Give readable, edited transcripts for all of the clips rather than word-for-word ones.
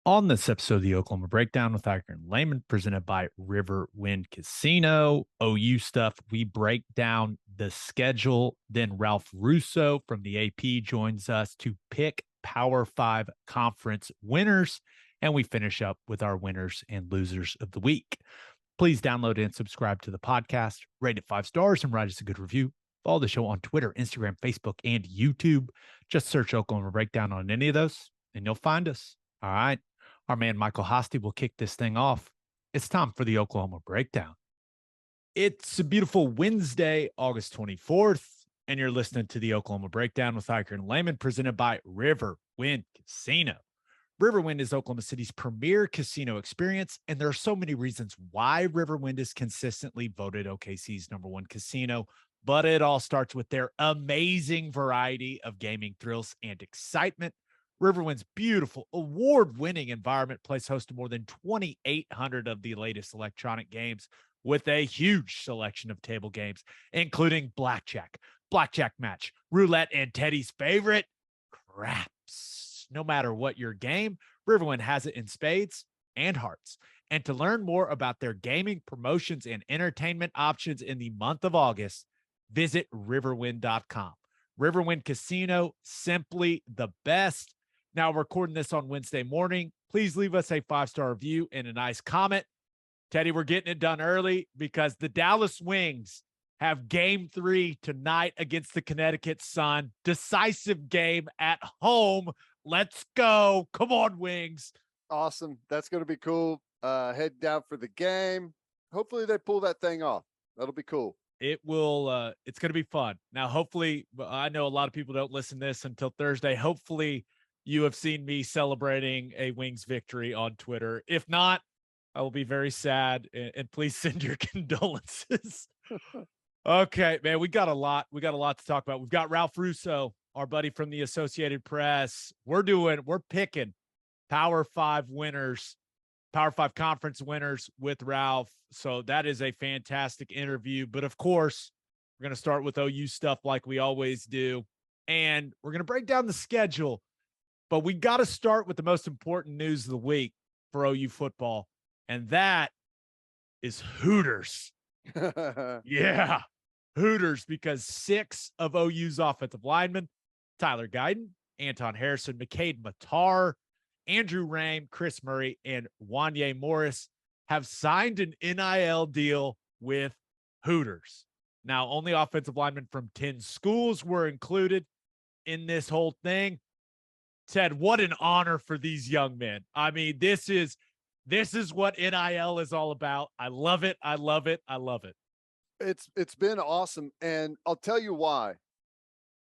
On this episode of the Oklahoma Breakdown with Ikard and Lehman, presented by Riverwind Casino, OU stuff, we break down the schedule. Then Ralph Russo from the AP joins us to pick Power Five conference winners. And we finish up with our winners and losers of the week. Please download and subscribe to the podcast, rate it 5 stars, and write us a good review. Follow the show on Twitter, Instagram, Facebook, and YouTube. Just search Oklahoma Breakdown on any of those, and you'll find us. All right. Our man Michael Hosty will kick this thing off. It's time for the Oklahoma Breakdown. It's a beautiful Wednesday, August 24th, and you're listening to the Oklahoma Breakdown with Ikard and Lehman, presented by Riverwind Casino. Riverwind is Oklahoma City's premier casino experience, and there are so many reasons why Riverwind is consistently voted OKC's #1 casino, but it all starts with their amazing variety of gaming thrills and excitement. Riverwind's beautiful, award-winning environment plays host to more than 2,800 of the latest electronic games with a huge selection of table games, including blackjack, blackjack match, roulette, and Teddy's favorite, craps. No matter what your game, Riverwind has it in spades and hearts. And to learn more about their gaming promotions and entertainment options in the month of August, visit riverwind.com. Riverwind Casino, simply the best. Now, recording this on Wednesday morning. Please leave us a 5-star review and a nice comment. Teddy, we're getting it done early because the Dallas Wings have game 3 tonight against the Connecticut Sun. Decisive game at home. Let's go. Come on, Wings. Awesome. That's going to be cool. Head down for the game. Hopefully they pull that thing off. That'll be cool. It will. It's going to be fun. Now, hopefully, I know a lot of people don't listen to this until Thursday. Hopefully, you have seen me celebrating a Wings victory on Twitter. If not, I will be very sad, and please send your condolences. Okay, man, we got a lot. We got a lot to talk about. We've got Ralph Russo, our buddy from the Associated Press. We're picking Power 5 winners, Power 5 conference winners with Ralph. So that is a fantastic interview. But of course, we're going to start with OU stuff like we always do. And we're going to break down the schedule. But we got to start with the most important news of the week for OU football, and that is Hooters. Yeah, Hooters, because 6 of OU's offensive linemen, Tyler Guyton, Anton Harrison, McCade Matar, Andrew Rame, Chris Murray, and Wanye Morris have signed an NIL deal with Hooters. Now, only offensive linemen from 10 schools were included in this whole thing. Ted, what an honor for these young men. I mean, this is what NIL is all about. I love it. I love it. I love it. It's been awesome. And I'll tell you why.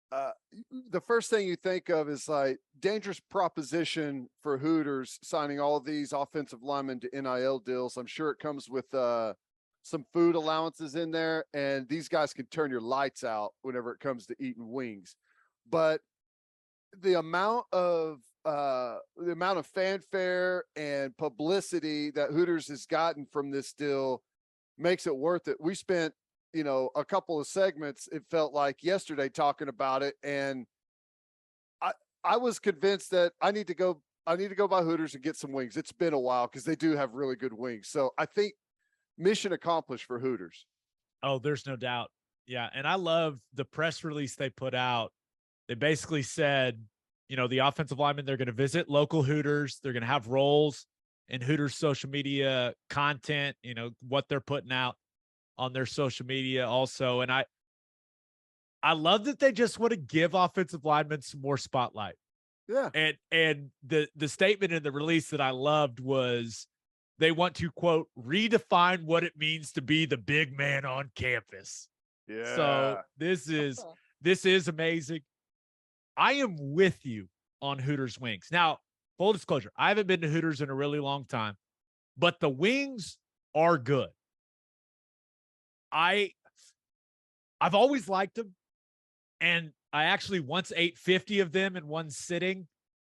The first thing you think of is like dangerous proposition for Hooters signing all of these offensive linemen to NIL deals. I'm sure it comes with some food allowances in there, and these guys can turn your lights out whenever it comes to eating wings. But the amount of fanfare and publicity that Hooters has gotten from this deal makes it worth it. We spent, a couple of segments, it felt like yesterday, talking about it, and I was convinced that I need to go by Hooters and get some wings. It's been a while because they do have really good wings. So I think mission accomplished for Hooters. Oh, there's no doubt. Yeah, and I love the press release they put out. They basically said, the offensive linemen, they're going to visit local Hooters. They're going to have roles in Hooters social media content, what they're putting out on their social media also. And I love that they just want to give offensive linemen some more spotlight. Yeah. And the statement in the release that I loved was they want to, quote, redefine what it means to be the big man on campus. Yeah. So this is amazing. I am with you on Hooters wings. Now, full disclosure, I haven't been to Hooters in a really long time, but the wings are good. I've always liked them, and I actually once ate 50 of them in one sitting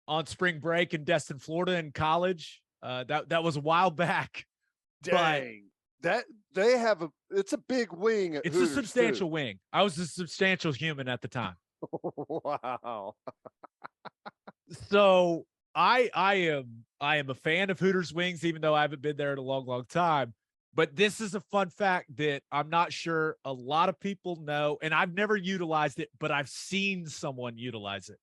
on spring break in Destin, Florida in college. That was a while back. Dang. It's a big wing. It's Hooters a substantial too. wing. I was a substantial human at the time. Wow. So I am I am a fan of Hooters wings, even though I haven't been there in a long, long time. But this is a fun fact that I'm not sure a lot of people know, and I've never utilized it, but I've seen someone utilize it.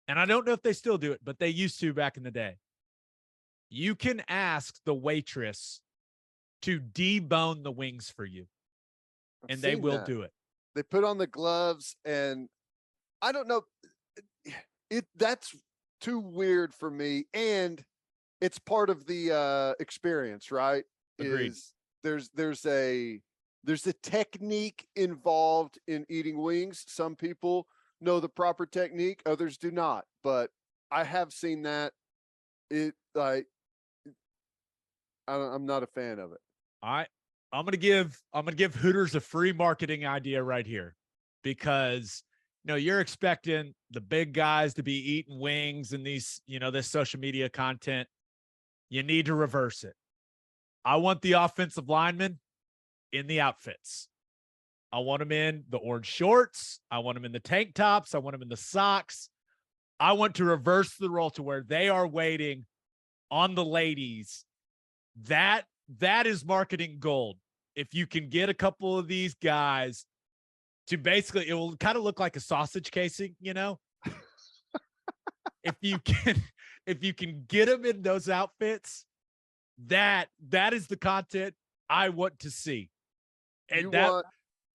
And I don't know if they still do it, but they used to back in the day. You can ask the waitress to debone the wings for you, and they will do it. They put on the gloves, and I don't know. That's too weird for me, and it's part of the experience, right? Agreed. Is there's a technique involved in eating wings. Some people know the proper technique, others do not. But I have seen that. I'm not a fan of it. I'm gonna give Hooters a free marketing idea right here, because you're expecting the big guys to be eating wings and these, this social media content. You need to reverse it. I want the offensive linemen in the outfits. I want them in the orange shorts. I want them in the tank tops. I want them in the socks. I want to reverse the role to where they are waiting on the ladies. That is marketing gold. If you can get a couple of these guys to basically, it will kind of look like a sausage casing, if you can get them in those outfits, that is the content I want to see. And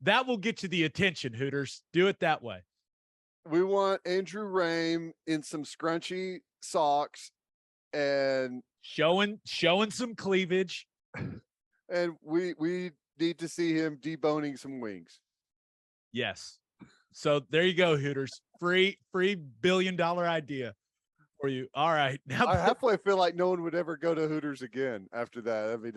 that will get you the attention, Hooters. Do it that way. We want Andrew Rame in some scrunchy socks and showing some cleavage. And we need to see him deboning some wings. Yes. So there you go, Hooters. Free $1 billion idea for you. All right. Now I halfway feel like no one would ever go to Hooters again after that. I mean,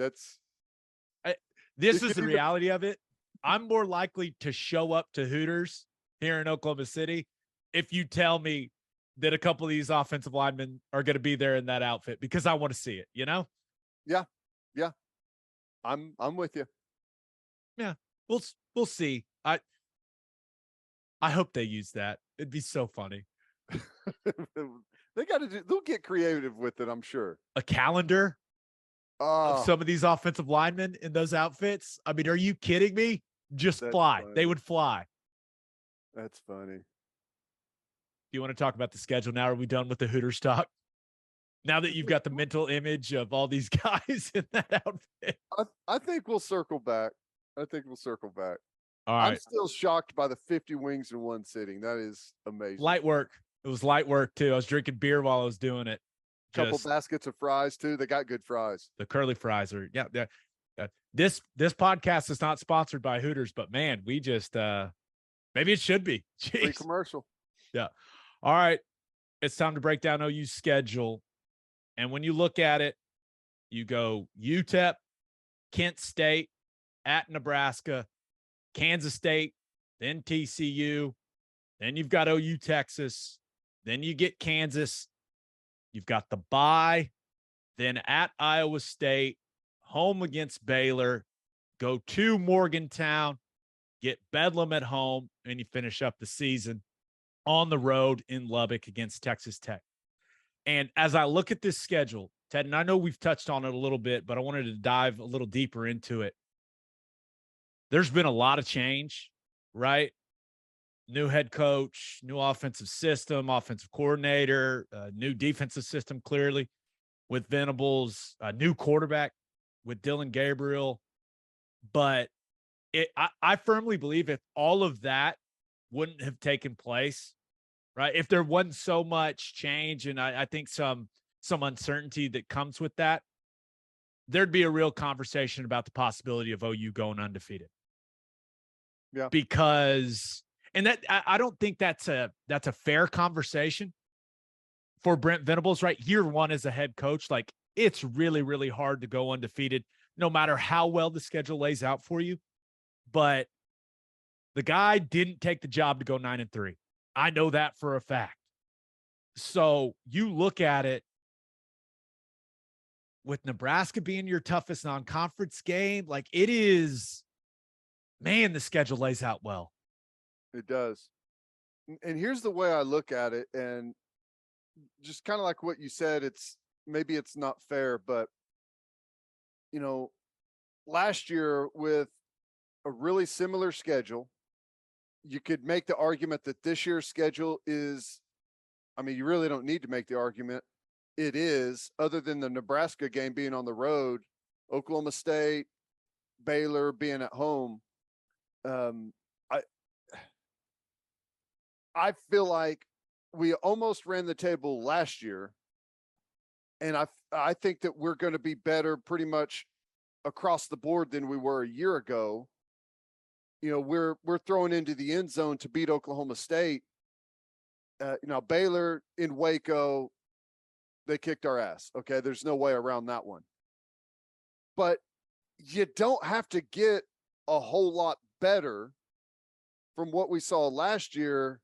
this is the reality of it. I'm more likely to show up to Hooters here in Oklahoma City if you tell me that a couple of these offensive linemen are going to be there in that outfit, because I want to see it, Yeah. I'm with you. Yeah. We'll see. I hope they use that. It'd be so funny. They'll get creative with it, I'm sure. A calendar of some of these offensive linemen in those outfits. I mean, are you kidding me? Just fly. Funny. They would fly. That's funny. Do you want to talk about the schedule now? Are we done with the Hooters talk? Now that you've got the mental image of all these guys in that outfit. I think we'll circle back. All right. I'm still shocked by the 50 wings in one sitting. That is amazing. Light work. It was light work too. I was drinking beer while I was doing it. Couple baskets of fries too. They got good fries. The curly fries are This podcast is not sponsored by Hooters, but man, we just maybe it should be. Jeez. Free commercial. Yeah. All right. It's time to break down OU's schedule. And when you look at it, you go UTEP, Kent State, at Nebraska, Kansas State, then TCU, then you've got OU Texas, then you get Kansas, you've got the bye, then at Iowa State, home against Baylor, go to Morgantown, get Bedlam at home, and you finish up the season on the road in Lubbock against Texas Tech. And as I look at this schedule, Ted, and I know we've touched on it a little bit, but I wanted to dive a little deeper into it. There's been a lot of change, right? New head coach, new offensive system, offensive coordinator, new defensive system, clearly, with Venables, a new quarterback with Dylan Gabriel. But I firmly believe if all of that wouldn't have taken place, right, if there wasn't so much change, and I think some uncertainty that comes with that, there'd be a real conversation about the possibility of OU going undefeated. Yeah. Because, and that I don't think that's a fair conversation for Brent Venables, right? Year one as a head coach, like it's really, really hard to go undefeated, no matter how well the schedule lays out for you. But the guy didn't take the job to go 9-3. I know that for a fact. So you look at it with Nebraska being your toughest non-conference game, like it is, man, the schedule lays out well. It does. And here's the way I look at it. And just kind of like what you said, it's maybe it's not fair, but last year with a really similar schedule, you could make the argument that this year's schedule is, I mean, you really don't need to make the argument. It is, other than the Nebraska game being on the road, Oklahoma State, Baylor being at home. I I feel like we almost ran the table last year, and I think that we're going to be better pretty much across the board than we were a year ago. We're throwing into the end zone to beat Oklahoma State. Baylor in Waco, they kicked our ass. Okay, there's no way around that one. But you don't have to get a whole lot better from what we saw last year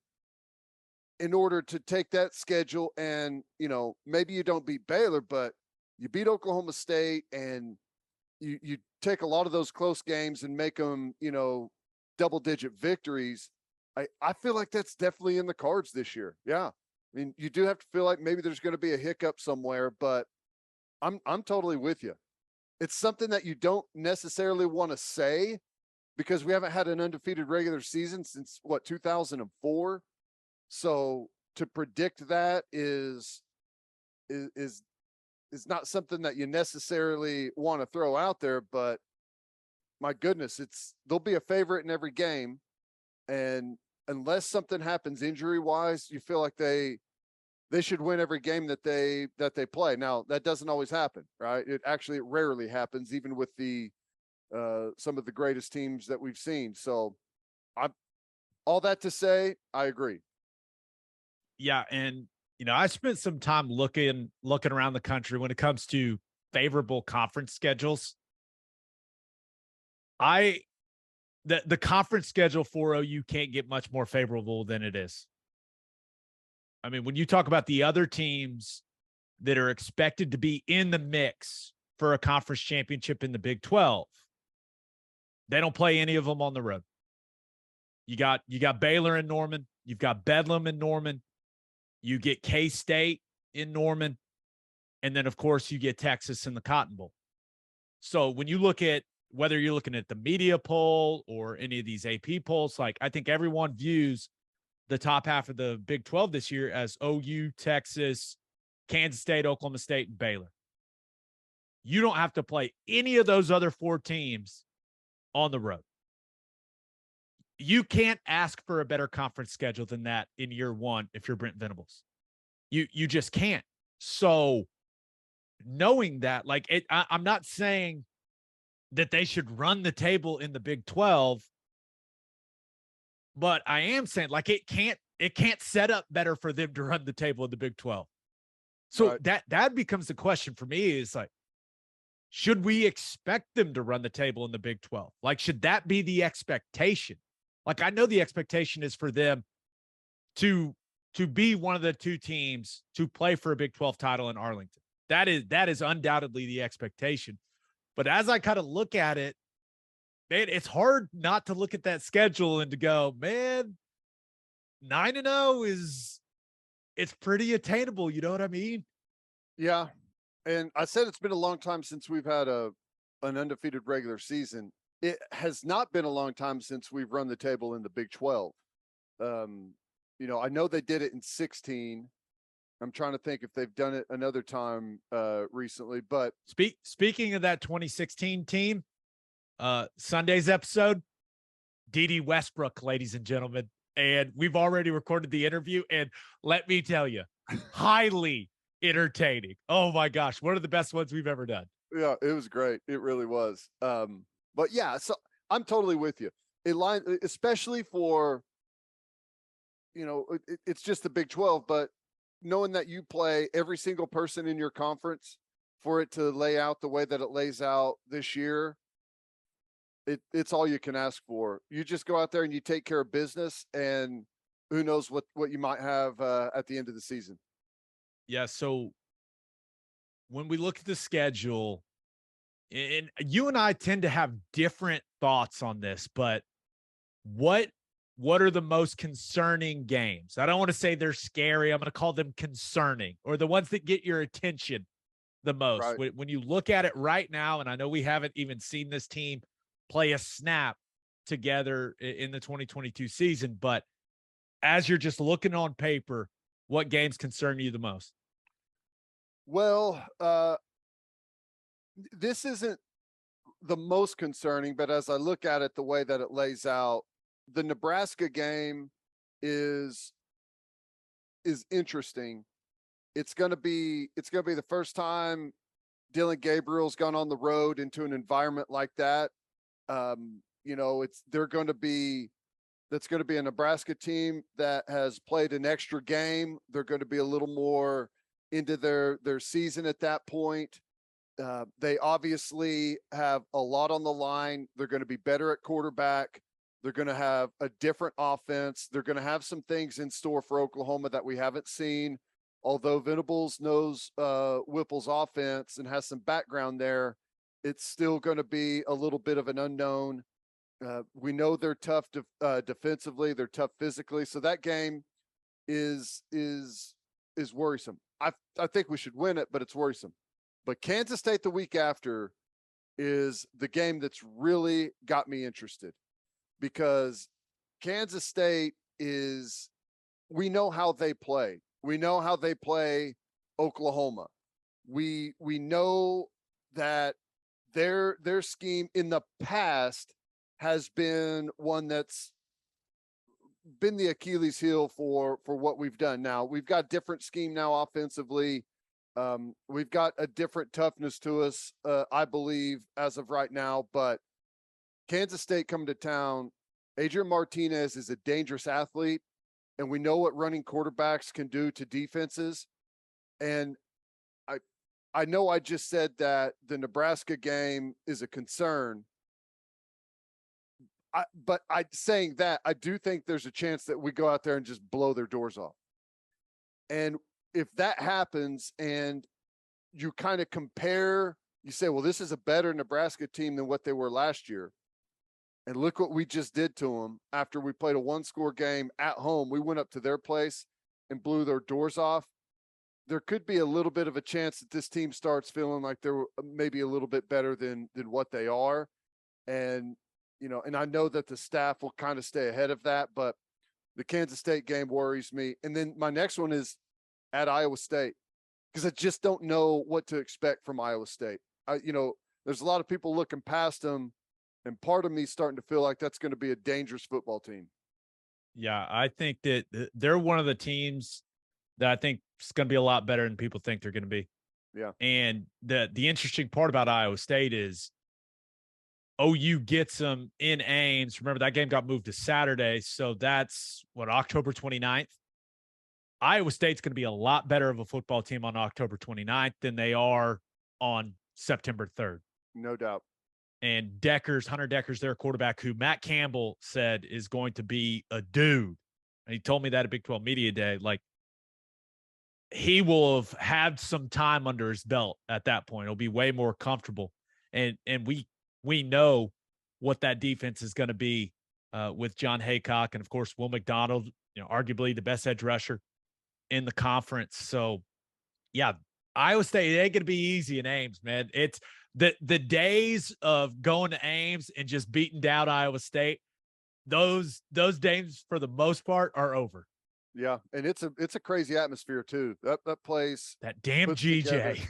in order to take that schedule and, maybe you don't beat Baylor, but you beat Oklahoma State and you take a lot of those close games and make them, double-digit victories. I feel like that's definitely in the cards this year. Yeah. I mean, you do have to feel like maybe there's going to be a hiccup somewhere, but I'm totally with you. It's something that you don't necessarily want to say because we haven't had an undefeated regular season since 2004. So to predict that is not something that you necessarily want to throw out there, but my goodness, they'll be a favorite in every game. And unless something happens injury wise, you feel like they should win every game that they play. Now that doesn't always happen, right? It rarely happens, even with the some of the greatest teams that we've seen. So all that to say, I agree. Yeah. And, I spent some time looking around the country when it comes to favorable conference schedules. The conference schedule for OU can't get much more favorable than it is. I mean, when you talk about the other teams that are expected to be in the mix for a conference championship in the Big 12, they don't play any of them on the road. You got Baylor in Norman, you've got Bedlam in Norman, you get K-State in Norman, and then of course you get Texas in the Cotton Bowl. So when you look at whether you're looking at the media poll or any of these AP polls, like I think everyone views the top half of the Big 12 this year as OU, Texas, Kansas State, Oklahoma State, and Baylor. You don't have to play any of those other four teams on the road. You can't ask for a better conference schedule than that in year one if you're Brent Venables. You just can't. So knowing that, I'm not saying that they should run the table in the Big 12, but I am saying it can't set up better for them to run the table in the Big 12. So right. that becomes the question for me is should we expect them to run the table in the Big 12? Should that be the expectation? I know the expectation is for them to be one of the two teams to play for a Big 12 title in Arlington. That is undoubtedly the expectation. But as I kind of look at it, man, it's hard not to look at that schedule and to go, man, 9-0 it's pretty attainable. You know what I mean? Yeah. And I said it's been a long time since we've had an undefeated regular season. It has not been a long time since we've run the table in the Big 12. I know they did it in 16. I'm trying to think if they've done it another time recently, but speaking of that 2016 team, Sunday's episode, D.D. Westbrook, ladies and gentlemen, and we've already recorded the interview, and let me tell you, highly entertaining. Oh my gosh, one of the best ones we've ever done. Yeah, it was great. It really was. But yeah, so I'm totally with you. Especially for, it's just the Big 12, but knowing that you play every single person in your conference for it to lay out the way that it lays out this year, it's all you can ask for. You just go out there and you take care of business, and who knows what you might have at the end of the season. Yeah. So when we look at the schedule, and you and I tend to have different thoughts on this, but what are the most concerning games? I don't want to say they're scary. I'm going to call them concerning, or the ones that get your attention the most? Right. When you look at it right now, and I know we haven't even seen this team play a snap together in the 2022 season, but as you're just looking on paper, what games concern you the most? Well, this isn't the most concerning, but as I look at it, the way that it lays out, the Nebraska game is is interesting. It's gonna be the first time Dylan Gabriel's gone on the road into an environment like that. It's they're going to be that's going to be a Nebraska team that has played an extra game. They're going to be a little more into their season at that point. They obviously have a lot on the line. They're going to be better at quarterback. They're going to have a different offense. They're going to have some things in store for Oklahoma that we haven't seen. Although Venables knows Whipple's offense and has some background there, it's still going to be a little bit of an unknown. We know they're tough defensively. They're tough physically. So that game is worrisome. I think we should win it, but it's worrisome. But Kansas State the week after is the game that's really got me interested, because Kansas State is, we know how they play. We know how they play Oklahoma. We know that their scheme in the past has been one that's been the Achilles heel for what we've done. Now we've got different scheme now offensively. We've got a different toughness to us, I believe, as of right now. But Kansas State coming to town, Adrian Martinez is a dangerous athlete, and we know what running quarterbacks can do to defenses. And I know I just said that the Nebraska game is a concern. But saying that, I do think there's a chance that we go out there and just blow their doors off. And if that happens and you kind of compare, you say, well, this is a better Nebraska team than what they were last year. And look what we just did to them after we played a one-score game at home. We went up to their place and blew their doors off. There could be a little bit of a chance that this team starts feeling like they're maybe a little bit better than what they are. And, and I know that the staff will kind of stay ahead of that, but the Kansas State game worries me. And then my next one is at Iowa State, because I just don't know what to expect from Iowa State. There's a lot of people looking past them, and part of me starting to feel like that's going to be a dangerous football team. Yeah, I think that they're one of the teams that I think is going to be a lot better than people think they're going to be. Yeah. And the interesting part about Iowa State is OU gets them in Ames. Remember, that game got moved to Saturday. So that's October 29th. Iowa State's going to be a lot better of a football team on October 29th than they are on September 3rd. No doubt. And Hunter Decker's their quarterback, who Matt Campbell said is going to be a dude. And he told me that at Big 12 Media Day. Like, he will have had some time under his belt at that point. It'll be way more comfortable. And we know what that defense is going to be with John Haycock and, of course, Will McDonald, arguably the best edge rusher in the conference. So, yeah, Iowa State, it ain't going to be easy in Ames, man. It's the days of going to Ames and just beating down Iowa State, those games for the most part are over. Yeah, and it's a crazy atmosphere too. That place, that damn GJ.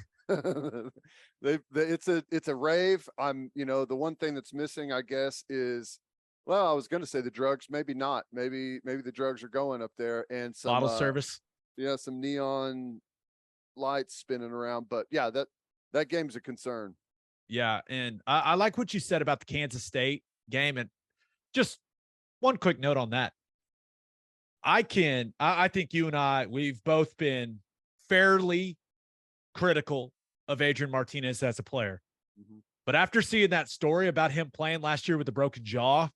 It's a rave. The one thing that's missing, I guess, is, well, I was going to say the drugs. Maybe not. Maybe the drugs are going up there, and some bottle service. Yeah, some neon lights spinning around. But yeah, that game's a concern. Yeah, and I like what you said about the Kansas State game. And just one quick note on that. I think you and I, we've both been fairly critical of Adrian Martinez as a player. Mm-hmm. But after seeing that story about him playing last year with a broken jaw,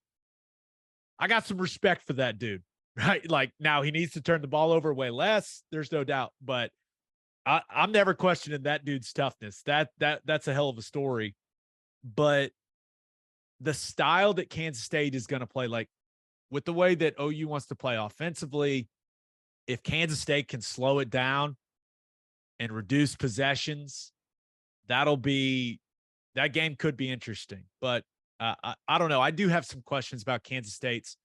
I got some respect for that dude, right? Like, now he needs to turn the ball over way less. There's no doubt, but I'm never questioning that dude's toughness. That's a hell of a story. But the style that Kansas State is going to play, like with the way that OU wants to play offensively, if Kansas State can slow it down and reduce possessions that game could be interesting. But I don't know. I do have some questions about Kansas State's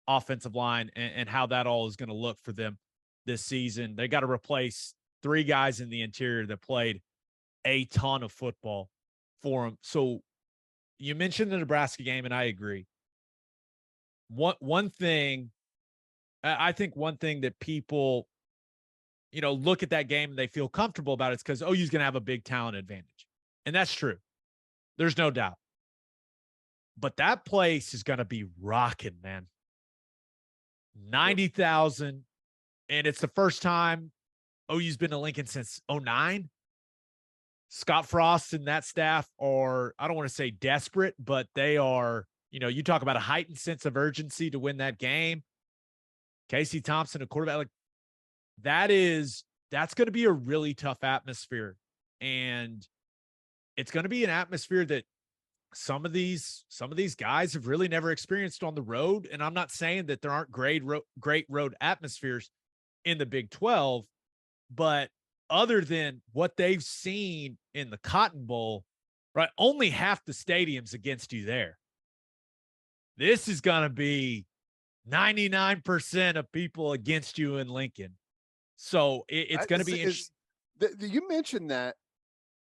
offensive line and how that all is going to look for them this season. They got to replace 3 guys in the interior that played a ton of football for them. So you mentioned the Nebraska game, and I agree. One thing, I think one thing that people, look at that game and they feel comfortable about it is because OU's going to have a big talent advantage. And that's true. There's no doubt. But that place is going to be rocking, man. 90,000. And it's the first time OU's been to Lincoln since 09. Scott Frost and that staff are, I don't want to say desperate, but they are, you talk about a heightened sense of urgency to win that game. Casey Thompson, a quarterback, like that's going to be a really tough atmosphere. And it's going to be an atmosphere that some of these guys have really never experienced on the road. And I'm not saying that there aren't great road atmospheres in the Big 12, but other than what they've seen in the Cotton Bowl, right? Only half the stadium's against you there. This is going to be 99% of people against you in Lincoln. So it's going to be interesting. You mentioned that.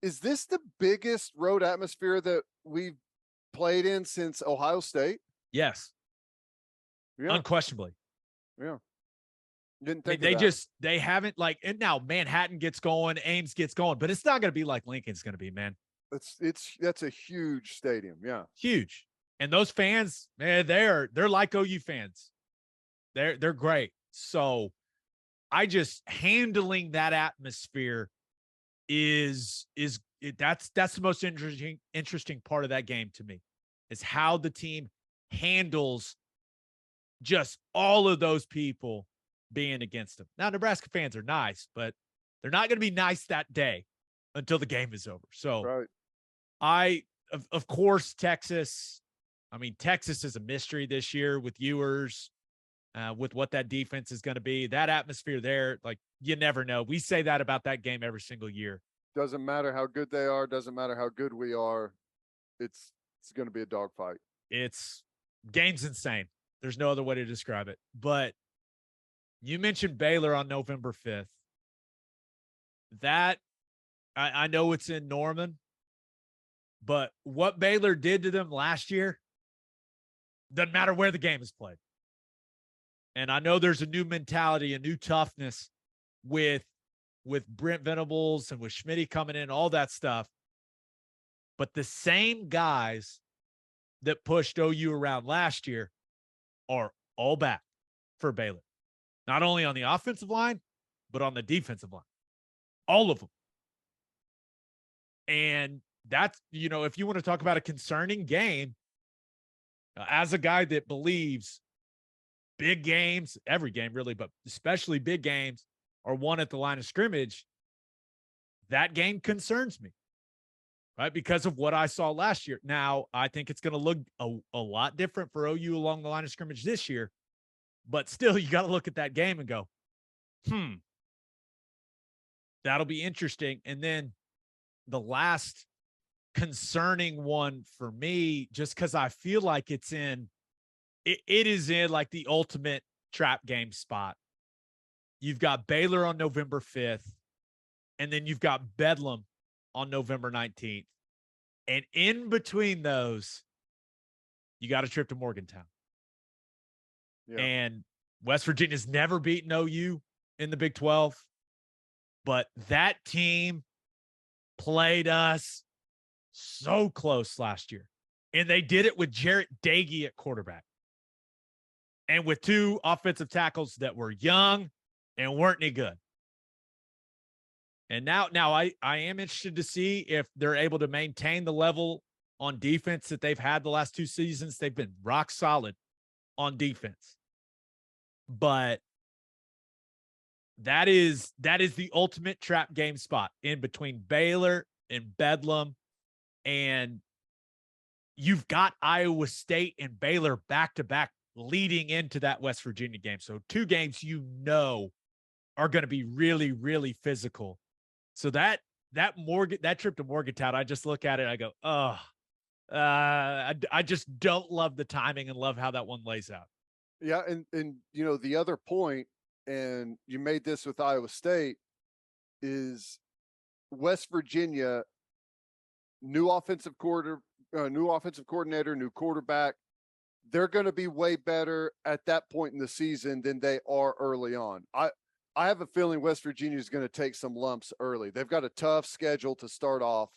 Is this the biggest road atmosphere that we've played in since Ohio State? Yes. Yeah. Unquestionably. Yeah. Didn't think they haven't and now Manhattan gets going, Ames gets going, but it's not going to be like Lincoln's going to be, man. That's a huge stadium. Yeah. Huge. And those fans, man, they're like OU fans. They're great. So I just handling that atmosphere that's the most interesting part of that game to me, is how the team handles just all of those people being against them. Now, Nebraska fans are nice, but they're not going to be nice that day until the game is over. So right. Of course, Texas is a mystery this year with Ewers, with what that defense is going to be. That atmosphere there, you never know. We say that about that game every single year. Doesn't matter how good they are. Doesn't matter how good we are. It's going to be a dogfight. Game's insane. There's no other way to describe it. But you mentioned Baylor on November 5th. That, I know it's in Norman, but what Baylor did to them last year doesn't matter where the game is played. And I know there's a new mentality, a new toughness with Brent Venables and with Schmitty coming in, all that stuff. But the same guys that pushed OU around last year are all back for Baylor. Not only on the offensive line, but on the defensive line. All of them. And that's, if you want to talk about a concerning game, as a guy that believes big games, every game really, but especially big games, are won at the line of scrimmage, that game concerns me, right? Because of what I saw last year. Now, I think it's going to look a lot different for OU along the line of scrimmage this year, but still, you got to look at that game and go, that'll be interesting. And then the last concerning one for me, just because I feel like it is in like the ultimate trap game spot. You've got Baylor on November 5th, and then you've got Bedlam on November 19th. And in between those, you got a trip to Morgantown. Yeah. And West Virginia's never beaten OU in the Big 12, but that team played us so close last year. And they did it with Jarrett Dagey at quarterback. And with 2 offensive tackles that were young and weren't any good. And now I am interested to see if they're able to maintain the level on defense that they've had the last 2 seasons. They've been rock solid on defense. But that is the ultimate trap game spot in between Baylor and Bedlam. And you've got Iowa State and Baylor back-to-back leading into that West Virginia game. So 2 games are going to be really, really physical. So that that trip to Morgantown, I just look at it, I go, oh, I just don't love the timing and love how that one lays out. Yeah, and the other point, and you made this with Iowa State, is West Virginia, new offensive coordinator, new quarterback. They're going to be way better at that point in the season than they are early on. I have a feeling West Virginia is going to take some lumps early. They've got a tough schedule to start off.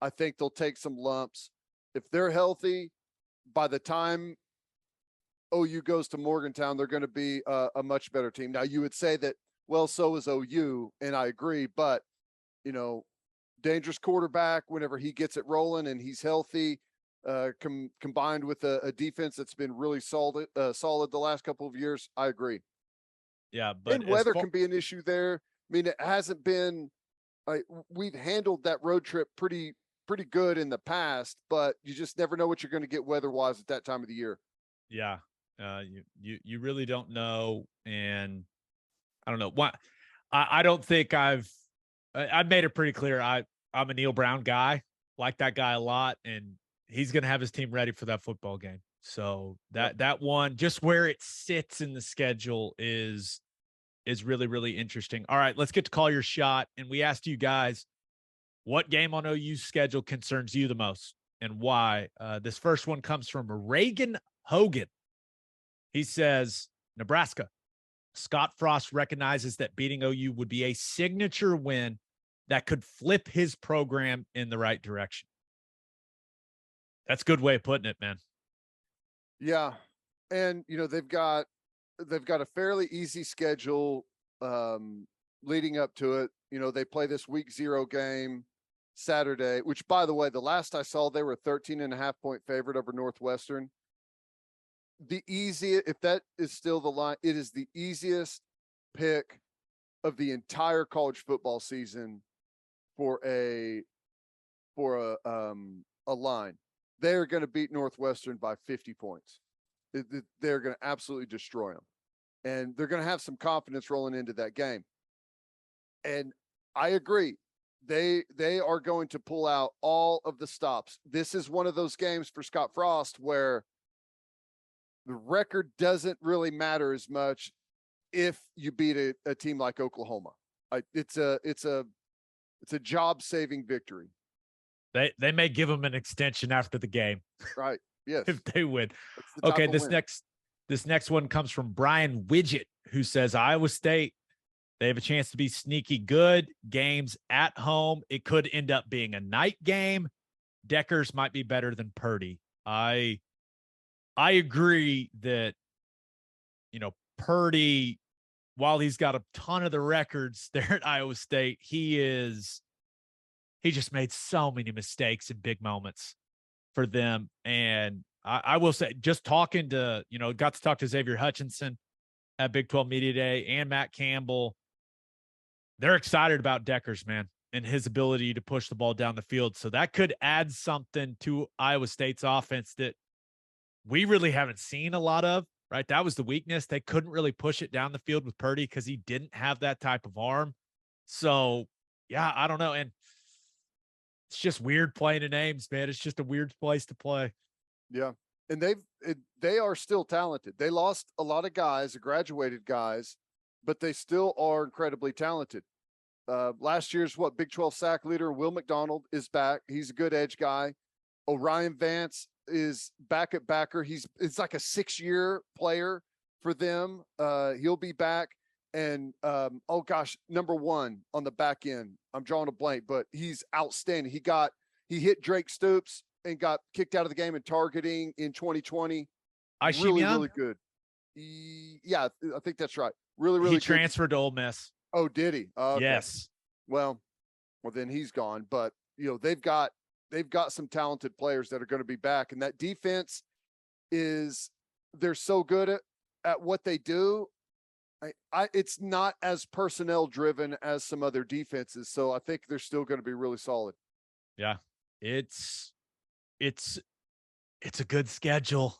I think they'll take some lumps. If they're healthy, by the time OU goes to Morgantown, they're going to be a much better team. Now, you would say that, well, so is OU, and I agree, but, dangerous quarterback whenever he gets it rolling and he's healthy, combined with a defense that's been really solid the last couple of years. I agree. Yeah, but And weather can be an issue there. I mean, it hasn't been. We've handled that road trip pretty good in the past, but you just never know what you're going to get weather-wise at that time of the year. Yeah, you really don't know, and I don't know why. I don't think I've made it pretty clear. I'm a Neil Brown guy, like that guy a lot, and he's going to have his team ready for that football game. So that one, just where it sits in the schedule is really, really interesting. All right, let's get to call your shot. And we asked you guys, what game on OU's schedule concerns you the most and why? This first one comes from Reagan Hogan. He says, Nebraska. Scott Frost recognizes that beating OU would be a signature win that could flip his program in the right direction. That's a good way of putting it, man. Yeah. And they've got a fairly easy schedule leading up to it. They play this week 0 game Saturday, which, by the way, the last I saw, they were a 13.5-point favorite over Northwestern. If that is still the line, it is the easiest pick of the entire college football season for a line. They're going to beat Northwestern by 50 points. They're going to absolutely destroy them. And they're going to have some confidence rolling into that game. And I agree. They are going to pull out all of the stops. This is one of those games for Scott Frost where the record doesn't really matter as much if you beat a team like Oklahoma. It's a job-saving victory. They may give them an extension after the game. Right. Yes. If they win. Okay, this next one comes from Brian Widget, who says Iowa State, they have a chance to be sneaky good. Games at home. It could end up being a night game. Deckers might be better than Purdy. I agree that, Purdy, while he's got a ton of the records there at Iowa State, he just made so many mistakes in big moments for them. And I will say, just talking to, got to talk to Xavier Hutchinson at Big 12 Media Day and Matt Campbell. They're excited about Deckers, man, and his ability to push the ball down the field. So that could add something to Iowa State's offense that we really haven't seen a lot of, right? That was the weakness. They couldn't really push it down the field with Purdy because he didn't have that type of arm. So, yeah, I don't know. And it's just weird playing in Ames, man. It's just a weird place to play. Yeah. And they are still talented. They lost a lot of guys, graduated guys, but they still are incredibly talented. Last year's Big 12 sack leader, Will McDonald, is back. He's a good edge guy. Orion Vance is back at backer. It's like a 6-year player for them. He'll be back. And number 1 on the back end, I'm drawing a blank, but he's outstanding. He hit Drake Stoops and got kicked out of the game in targeting in 2020. Really good. Yeah, I think that's right. Really he good. Transferred to Ole Miss. Oh, did he? Okay. Yes. Well, then he's gone. But they've got some talented players that are going to be back, and that defense they're so good at what they do. It's not as personnel driven as some other defenses, so I think they're still going to be really solid. Yeah, it's a good schedule.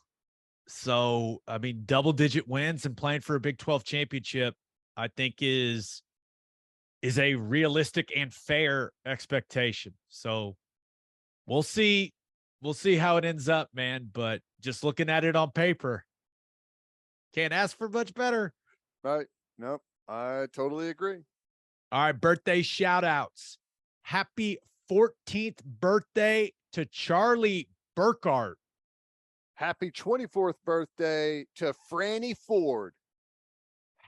So, I mean, double-digit wins and playing for a Big 12 championship, I think is is a realistic and fair expectation. So we'll see. We'll see how it ends up, man. But just looking at it on paper, can't ask for much better. Right. Nope. I totally agree. All right, birthday shout outs. Happy 14th birthday to Charlie Burkhart. Happy 24th birthday to Franny Ford.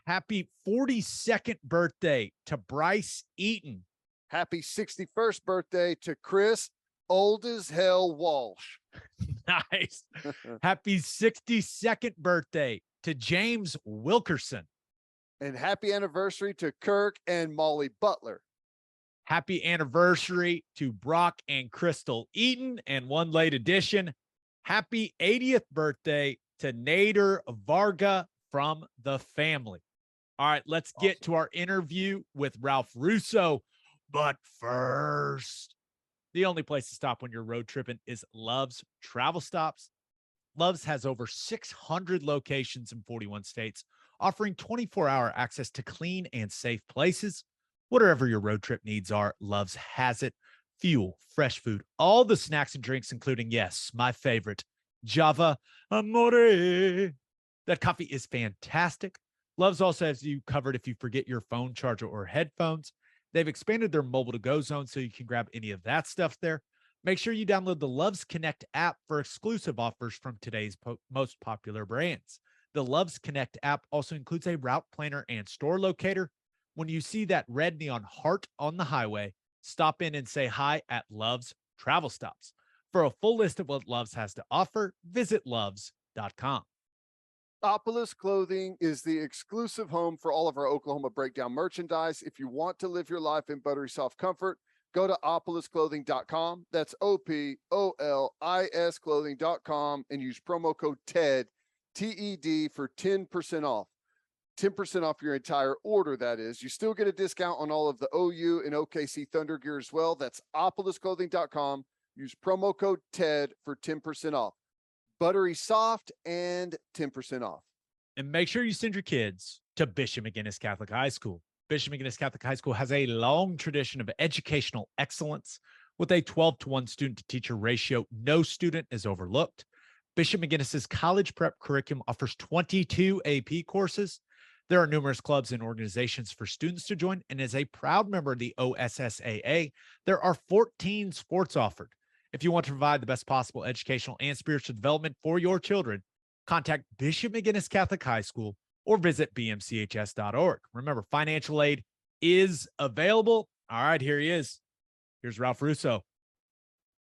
Happy 42nd birthday to Bryce Eaton. Happy 61st birthday to Chris Old as Hell Walsh. Nice. Happy 62nd birthday to James Wilkerson. And happy anniversary to Kirk and Molly Butler. Happy anniversary to Brock and Crystal Eaton. And one late addition, happy 80th birthday to Nader Varga from the family. All right, let's get to our interview with Ralph Russo. But first, the only place to stop when you're road tripping is Love's Travel Stops. Love's has over 600 locations in 41 states, offering 24-hour access to clean and safe places. Whatever your road trip needs are, Love's has it. Fuel, fresh food, all the snacks and drinks, including, yes, my favorite, Java Amore. That coffee is fantastic. Love's also has you covered if you forget your phone charger or headphones. They've expanded their mobile to go zone so you can grab any of that stuff there. Make sure you download the Love's Connect app for exclusive offers from today's most popular brands. The Love's Connect app also includes a route planner and store locator. When you see that red neon heart on the highway, stop in and say hi at Love's Travel Stops. For a full list of what Love's has to offer, visit loves.com. Opolis Clothing is the exclusive home for all of our Oklahoma Breakdown merchandise. If you want to live your life in buttery soft comfort, go to opolisclothing.com. That's OPOLIS clothing.com and use promo code TED, TED, for 10% off. 10% off your entire order, that is. You still get a discount on all of the OU and OKC Thunder gear as well. That's opolisclothing.com. Use promo code TED for 10% off. Buttery soft and 10% off. And make sure you send your kids to Bishop McGinnis Catholic High School. Bishop McGinnis Catholic High School has a long tradition of educational excellence. With a 12-to-1 student-to-teacher ratio, no student is overlooked. Bishop McGinnis's college prep curriculum offers 22 AP courses. There are numerous clubs and organizations for students to join, and as a proud member of the OSSAA, there are 14 sports offered. If you want to provide the best possible educational and spiritual development for your children, contact Bishop McGinnis Catholic High School or visit bmchs.org. Remember, financial aid is available. All right, here he is. Here's Ralph Russo.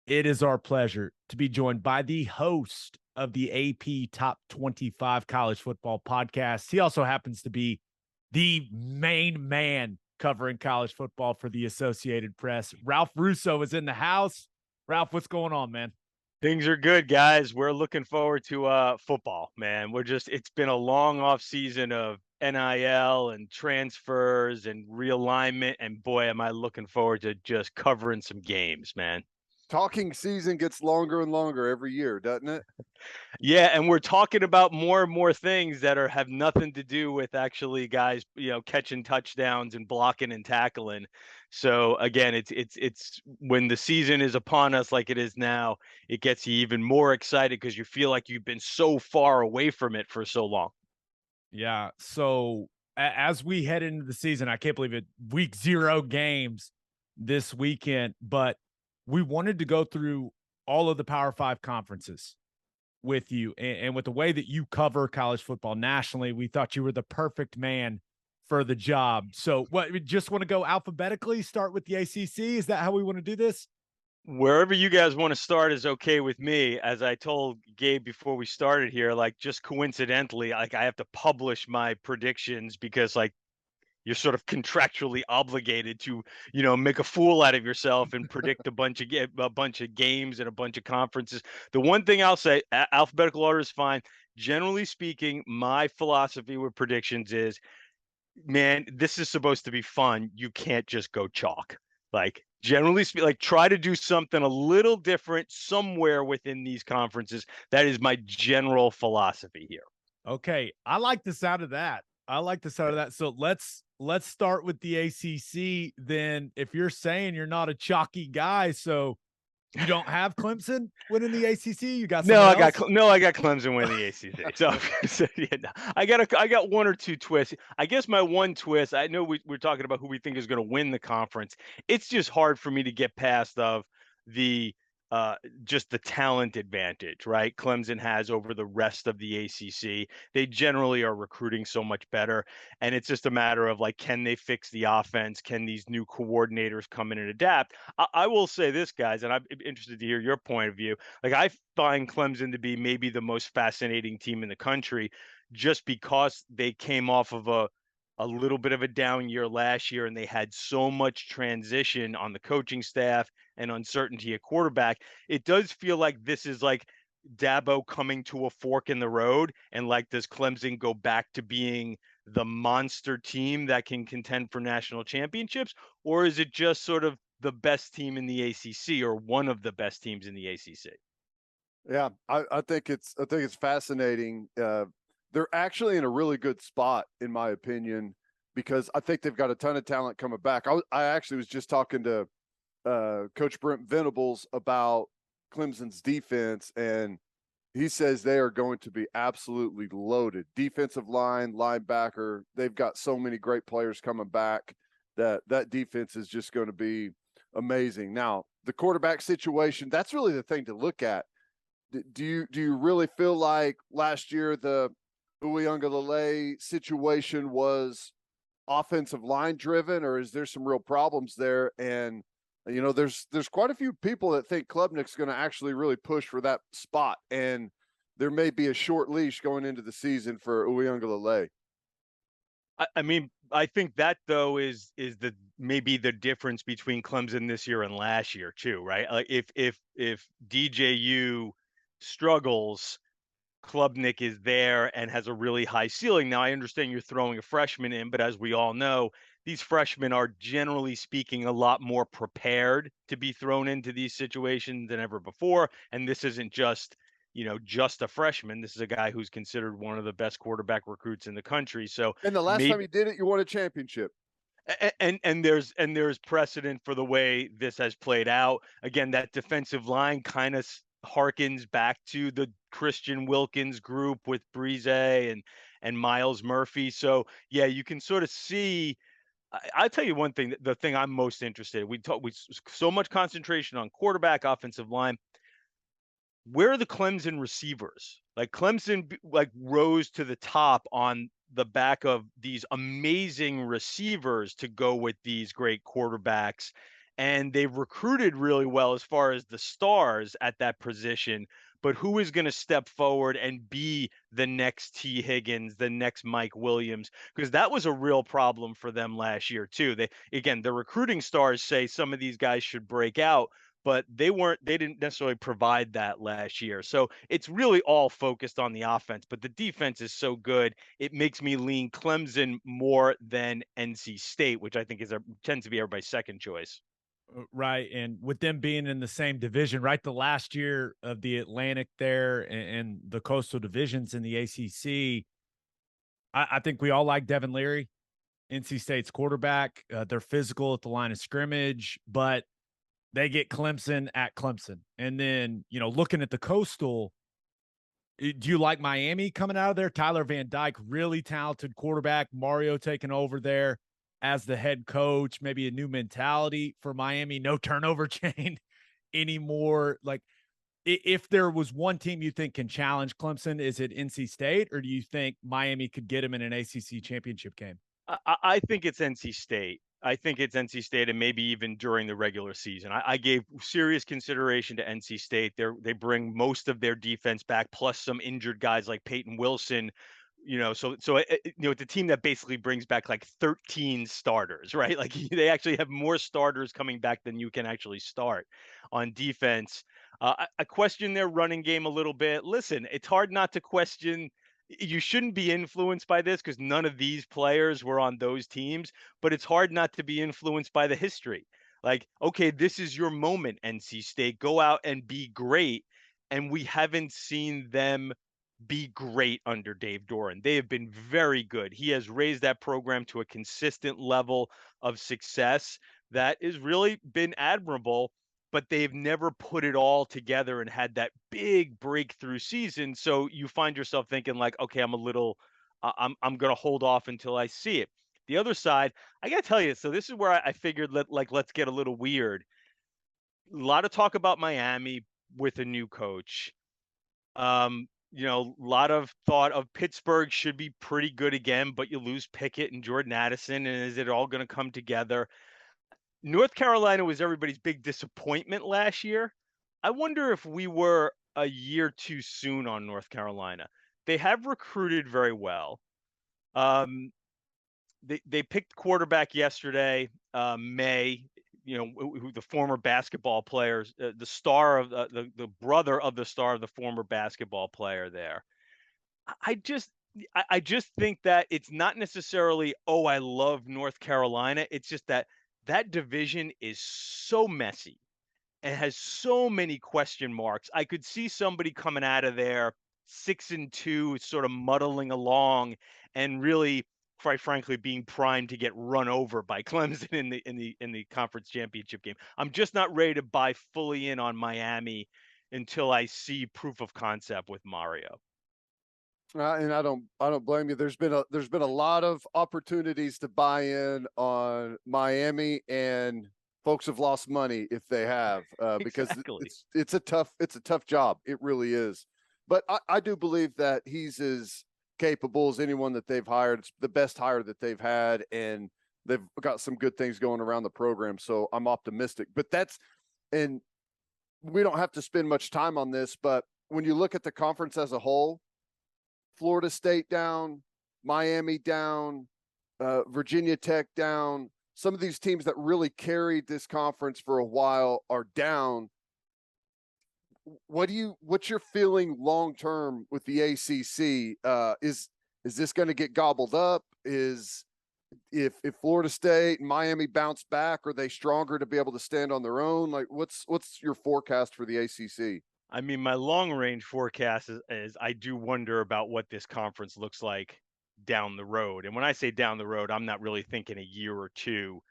It is our pleasure to be joined by the host of the AP Top 25 College Football Podcast. He also happens to be the main man covering college football for the Associated Press. Ralph Russo is in the house. Ralph, what's going on, man? Things are good, guys. We're looking forward to football, man. It's been a long off season of NIL and transfers and realignment. And boy, am I looking forward to just covering some games, man. Talking season gets longer and longer every year, doesn't it? Yeah, and we're talking about more and more things that have nothing to do with actually guys, catching touchdowns and blocking and tackling. So again, it's when the season is upon us like it is now, it gets you even more excited because you feel like you've been so far away from it for so long. Yeah. So as we head into the season, I can't believe it. Week 0 games this weekend, but we wanted to go through all of the Power 5 conferences with you, and with the way that you cover college football nationally, we thought you were the perfect man for the job. So what, we just want to go alphabetically, start with the ACC? Is that how we want to do this? Wherever you guys want to start is okay with me. As I told Gabe before we started here, like just coincidentally, like I have to publish my predictions because like you're sort of contractually obligated to, make a fool out of yourself and predict a bunch of games and a bunch of conferences. The one thing I'll say, alphabetical order is fine. Generally speaking, my philosophy with predictions is, man, this is supposed to be fun. You can't just go chalk. Like generally speaking, like try to do something a little different somewhere within these conferences. That is my general philosophy here. Okay. I like the sound of that. I like the sound of that. So let's start with the ACC. Then, if you're saying you're not a chalky guy, so you don't have Clemson winning the ACC, you got No, someone I got else. no, I got Clemson winning the ACC. So yeah, no. I got one or two twists. I guess my one twist. I know we're talking about who we think is going to win the conference. It's just hard for me to get past of the just the talent advantage, right? Clemson has over the rest of the ACC. They generally are recruiting so much better, and it's just a matter of like, can they fix the offense? Can these new coordinators come in and adapt? I will say this, guys, and I'm interested to hear your point of view. Like, I find Clemson to be maybe the most fascinating team in the country just because they came off of a little bit of a down year last year and they had so much transition on the coaching staff and uncertainty at quarterback. It does feel like this is like Dabo coming to a fork in the road, and like, does Clemson go back to being the monster team that can contend for national championships, or is it just sort of the best team in the ACC or one of the best teams in the ACC? Yeah, I think it's fascinating. They're actually in a really good spot, in my opinion, because I think they've got a ton of talent coming back. I actually was just talking to Coach Brent Venables about Clemson's defense, and he says they are going to be absolutely loaded. Defensive line, linebacker, they've got so many great players coming back that defense is just going to be amazing. Now, the quarterback situation, that's really the thing to look at. Do you really feel like last year the Uiagalelei situation was offensive line driven, or is there some real problems there? And there's quite a few people that think Klubnik's going to actually really push for that spot, and there may be a short leash going into the season for Uiagalelei. I mean, I think that though is the maybe the difference between Clemson this year and last year too, right? Like, if DJU struggles, Klubnik is there and has a really high ceiling. Now, I understand you're throwing a freshman in, but as we all know, these freshmen are generally speaking a lot more prepared to be thrown into these situations than ever before. And this isn't just, just a freshman. This is a guy who's considered one of the best quarterback recruits in the country. So And the last time maybe you did it, you won a championship. and there's precedent for the way this has played out. Again, that defensive line kind of harkens back to the Christian Wilkins group with Breeze and Miles Murphy. So yeah, you can sort of see. I'll tell you one thing. The thing I'm most interested in. We so much concentration on quarterback, offensive line. Where are the Clemson receivers? Like, Clemson like rose to the top on the back of these amazing receivers to go with these great quarterbacks. And they've recruited really well as far as the stars at that position. But who is going to step forward and be the next T. Higgins, the next Mike Williams? Because that was a real problem for them last year, too. The recruiting stars say some of these guys should break out, but they didn't necessarily provide that last year. So it's really all focused on the offense, but the defense is so good. It makes me lean Clemson more than NC State, which I think tends to be everybody's second choice. Right. And with them being in the same division, right? The last year of the Atlantic there and the coastal divisions in the ACC, I think we all like Devin Leary, NC State's quarterback. They're physical at the line of scrimmage, but they get Clemson at Clemson. And then, looking at the coastal, do you like Miami coming out of there? Tyler Van Dyke, really talented quarterback. Mario taking over there as the head coach, maybe a new mentality for Miami, no turnover chain anymore. Like, if there was one team you think can challenge Clemson, is it NC State, or do you think Miami could get him in an ACC championship game? I think it's NC State. I think it's NC State, and maybe even during the regular season. I gave serious consideration to NC State. They bring most of their defense back, plus some injured guys like Peyton Wilson. So it's a team that basically brings back like 13 starters, right? Like, they actually have more starters coming back than you can actually start on defense. I question their running game a little bit. Listen, it's hard not to question. You shouldn't be influenced by this because none of these players were on those teams, but it's hard not to be influenced by the history. Like, okay, this is your moment, NC State. Go out and be great. And we haven't seen them be great under Dave Doran. They have been very good. He has raised that program to a consistent level of success that has really been admirable, but they've never put it all together and had that big breakthrough season. So you find yourself thinking like, okay, I'm going to hold off until I see it. The other side, I got to tell you, so this is where I figured let's get a little weird. A lot of talk about Miami with a new coach. A lot of thought of Pittsburgh should be pretty good again, but you lose Pickett and Jordan Addison, and is it all going to come together? North Carolina was everybody's big disappointment last year. I wonder if we were a year too soon on North Carolina. They have recruited very well. They picked quarterback yesterday, May, who the former basketball players, the star of the brother of the star of the former basketball player there. I just I just think that it's not necessarily, oh, I love North Carolina. It's just that that division is so messy and has so many question marks. I could see somebody coming out of there 6-2, sort of muddling along, and really, quite frankly, being primed to get run over by Clemson in the conference championship game. I'm just not ready to buy fully in on Miami until I see proof of concept with Mario. And I don't blame you. There's been a lot of opportunities to buy in on Miami, and folks have lost money if they have, because Exactly. it's a tough job. It really is. But I do believe that he's as capable as anyone that they've hired. It's the best hire that they've had, and they've got some good things going around the program. So I'm optimistic. But and we don't have to spend much time on this, but when you look at the conference as a whole, Florida State down, Miami down, Virginia Tech down. Some of these teams that really carried this conference for a while are down. What's your feeling long term with the ACC? Is this going to get gobbled up? If Florida State and Miami bounce back, are they stronger to be able to stand on their own? Like, what's your forecast for the ACC? I mean, my long range forecast is I do wonder about what this conference looks like down the road. And when I say down the road, I'm not really thinking a year or two.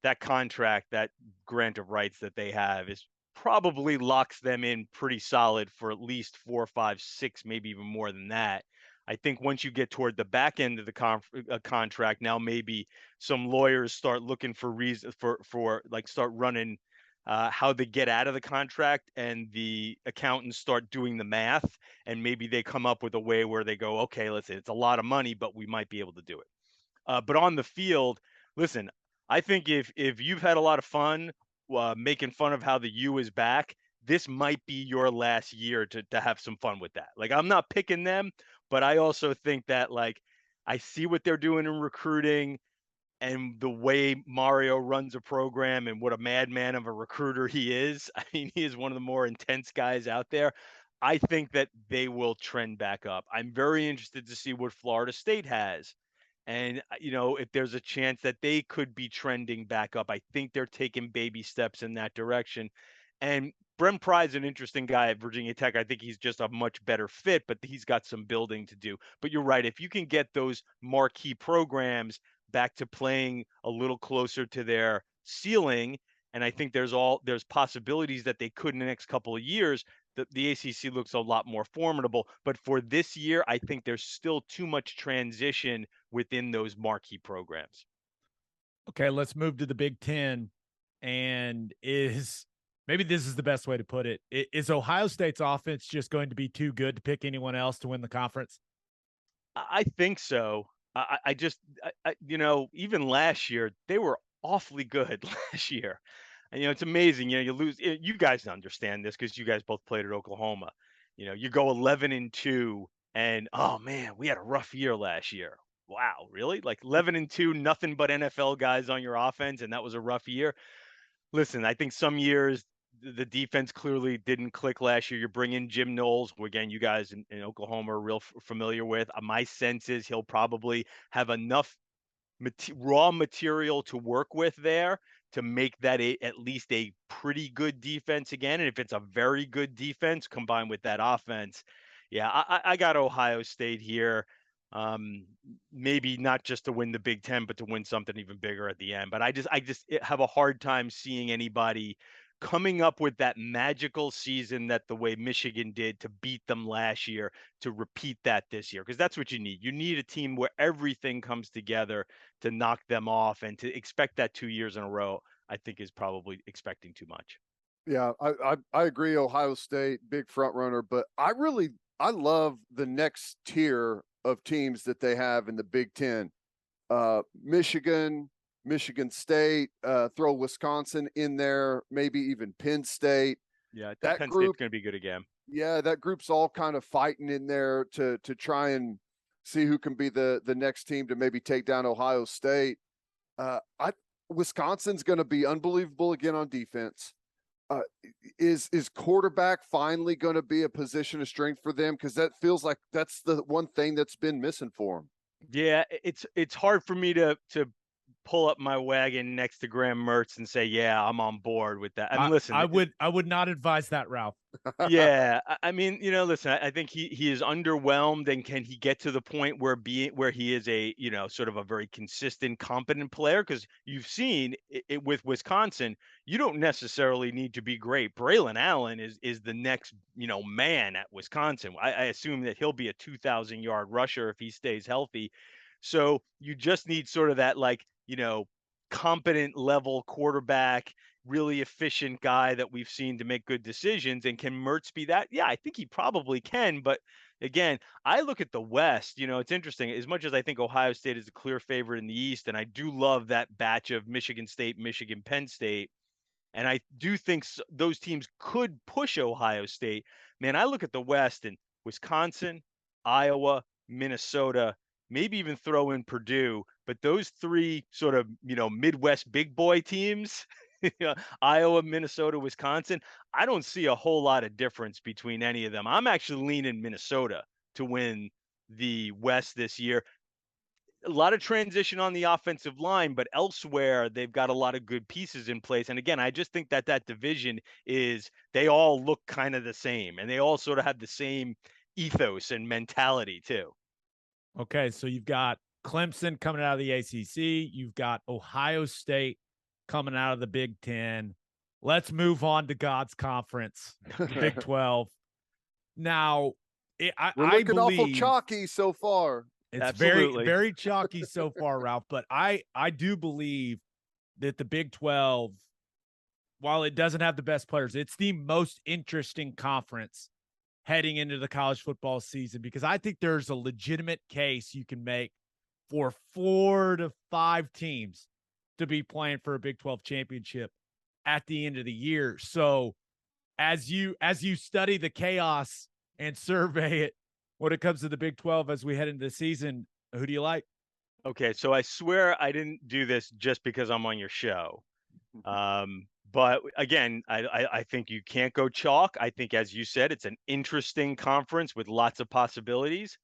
That contract, that grant of rights that they have is probably locks them in pretty solid for at least 4, 5, 6, maybe even more than that. I think once you get toward the back end of the contract, now maybe some lawyers start looking for reasons for like start running how they get out of the contract, and the accountants start doing the math, and maybe they come up with a way where they go, okay, listen, it's a lot of money, but we might be able to do it. But on the field, listen, I think if you've had a lot of fun making fun of how the U is back, this might be your last year to have some fun with that. Like, I'm not picking them, but I also think that, like, I see what they're doing in recruiting and the way Mario runs a program and what a madman of a recruiter he is. I mean, he is one of the more intense guys out there. I think that they will trend back up. I'm very interested to see what Florida State has. And, if there's a chance that they could be trending back up, I think they're taking baby steps in that direction. And Brent Pry's an interesting guy at Virginia Tech. I think he's just a much better fit, but he's got some building to do. But you're right. If you can get those marquee programs back to playing a little closer to their ceiling, and I think there's possibilities that they could in the next couple of years, the ACC looks a lot more formidable. But for this year, I think there's still too much transition within those marquee programs. Okay, let's move to the Big Ten. And maybe this is the best way to put it. Is Ohio State's offense just going to be too good to pick anyone else to win the conference? I think so. Even last year, they were awfully good last year. And, it's amazing. You lose. You guys understand this because you guys both played at Oklahoma. You go 11-2, and oh man, we had a rough year last year. Wow, really? Like 11-2, nothing but NFL guys on your offense, and that was a rough year. Listen, I think some years the defense clearly didn't click last year. You're bringing Jim Knowles, who, again, you guys in Oklahoma are real familiar with. My sense is he'll probably have enough raw material to work with there to make that at least a pretty good defense again. And if it's a very good defense combined with that offense, Yeah, I got Ohio State here. Um, Maybe not just to win the Big Ten, but to win something even bigger at the end. But I just have a hard time seeing anybody coming up with that magical season that the way Michigan did to beat them last year, to repeat that this year, because that's what you need. You need a team where everything comes together to knock them off, and to expect that 2 years in a row, I think, is probably expecting too much. Yeah, I agree. Ohio State, big front runner, but I love the next tier of teams that they have in the Big Ten. Michigan, Michigan State, throw Wisconsin in there, maybe even Penn State. Yeah, I think That Penn State's group, going to be good again. yeah, that group's all kind of fighting in there to try and see who can be the next team to maybe take down Ohio State. I Wisconsin's going to be unbelievable again on defense. Uh, is quarterback finally going to be a position of strength for them? Because that feels like that's the one thing that's been missing for them. Yeah, it's hard for me to pull up my wagon next to Graham Mertz and say, yeah, I'm on board with that. I mean, listen, I would not advise that, Ralph. yeah, I mean, listen, I think he is underwhelmed, and can he get to the point where he is a, sort of a very consistent, competent player? Because you've seen it with Wisconsin, you don't necessarily need to be great. Braylon Allen is the next, man at Wisconsin. I assume that he'll be a 2,000-yard rusher if he stays healthy. So you just need sort of that, like, competent level quarterback, really efficient guy that we've seen to make good decisions. And can Mertz be that? Yeah, I think he probably can. But again, I look at the West. It's interesting. As much as I think Ohio State is a clear favorite in the East, and I do love that batch of Michigan State, Michigan, Penn State, and I do think those teams could push Ohio State. Man, I look at the West and Wisconsin, Iowa, Minnesota, maybe even throw in Purdue, but those three sort of, Midwest big boy teams, Iowa, Minnesota, Wisconsin, I don't see a whole lot of difference between any of them. I'm actually leaning Minnesota to win the West this year. A lot of transition on the offensive line, but elsewhere they've got a lot of good pieces in place. And again, I just think that division they all look kind of the same, and they all sort of have the same ethos and mentality too. Okay, so you've got Clemson coming out of the ACC. You've got Ohio State coming out of the Big Ten. Let's move on to God's conference, the Big 12. Now, We're I looking awful believe chalky so far. it's very, Absolutely. very chalky so far, Ralph. But I do believe that the Big 12, while it doesn't have the best players, it's the most interesting conference heading into the college football season, because I think there's a legitimate case you can make for 4 to 5 teams to be playing for a Big 12 championship at the end of the year. So as you study the chaos and survey it when it comes to the Big 12 as we head into the season, who do you like? Okay, so I swear I didn't do this just because I'm on your show. But again, I think you can't go chalk. I think, as you said, it's an interesting conference with lots of possibilities.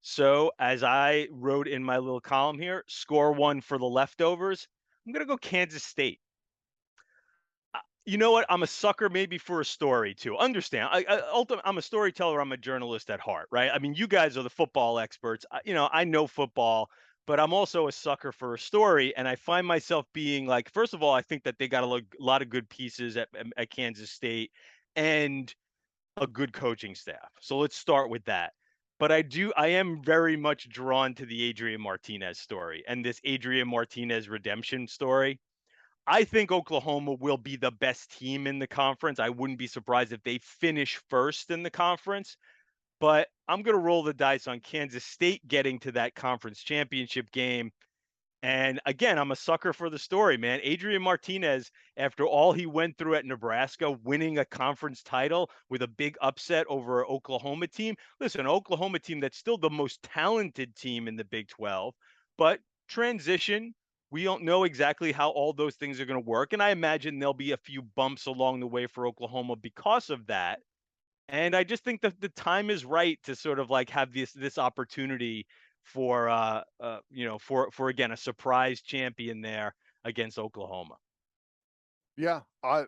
So, as I wrote in my little column here, score one for the leftovers. I'm going to go Kansas State. You know what? I'm a sucker maybe for a story too. Understand? I'm a storyteller. I'm a journalist at heart, right? I mean, you guys are the football experts. I know football, but I'm also a sucker for a story. And I find myself being like, first of all, I think that they got a lot of good pieces at Kansas State and a good coaching staff. So let's start with that. But I am very much drawn to the Adrian Martinez story and this Adrian Martinez redemption story. I think Oklahoma will be the best team in the conference. I wouldn't be surprised if they finish first in the conference, but I'm going to roll the dice on Kansas State getting to that conference championship game. And again, I'm a sucker for the story, man. Adrian Martinez, after all he went through at Nebraska, winning a conference title with a big upset over an Oklahoma team. Listen, an Oklahoma team that's still the most talented team in the Big 12, but transition. We don't know exactly how all those things are going to work. And I imagine there'll be a few bumps along the way for Oklahoma because of that. And I just think that the time is right to sort of like have this opportunity for for again a surprise champion there against Oklahoma. Yeah, I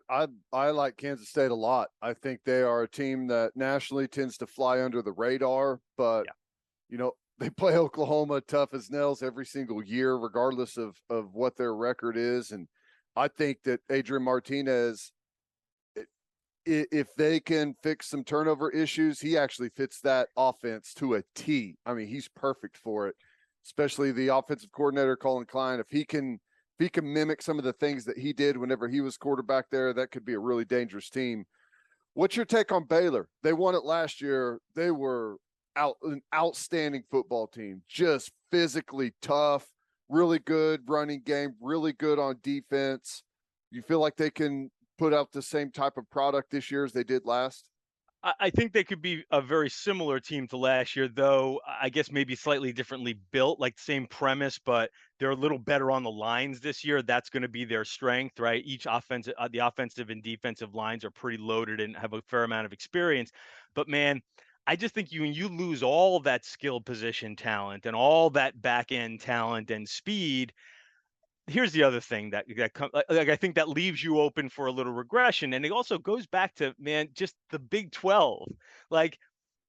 like Kansas State a lot. I think they are a team that nationally tends to fly under the radar, but Yeah. you know, they play Oklahoma tough as nails every single year, regardless of what their record is. And I think that Adrian Martinez, if they can fix some turnover issues, he actually fits that offense to a T. I mean, he's perfect for it, especially the offensive coordinator Colin Klein. If he can mimic some of the things that he did whenever he was quarterback there, that could be a really dangerous team. What's your take on Baylor? They won it last year. They were an outstanding football team, just physically tough, really good running game, really good on defense. You feel like they can put out the same type of product this year as they did last? I think they could be a very similar team to last year, though I guess maybe slightly differently built, like same premise, but they're a little better on the lines this year. That's going to be their strength, right? Each offensive, the offensive and defensive lines are pretty loaded and have a fair amount of experience. But man, I just think when you lose all that skill position talent and all that back end talent and speed, here's the other thing like I think that leaves you open for a little regression, and it also goes back to, man, just the Big 12. Like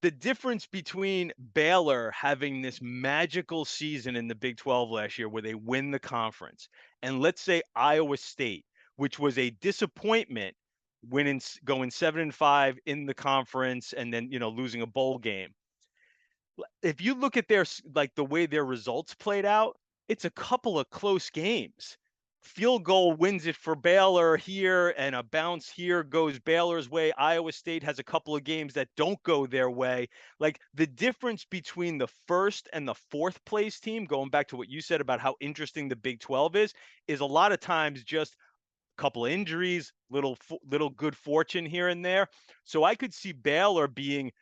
the difference between Baylor having this magical season in the Big 12 last year where they win the conference, and let's say Iowa State, which was a disappointment, going 7-5 in the conference and then losing a bowl game. If you look at like the way their results played out, it's a couple of close games. Field goal wins it for Baylor here, and a bounce here goes Baylor's way. Iowa State has a couple of games that don't go their way. Like the difference between the first and the fourth place team, going back to what you said about how interesting the Big 12 is a lot of times just a couple of injuries, little good fortune here and there. So I could see Baylor being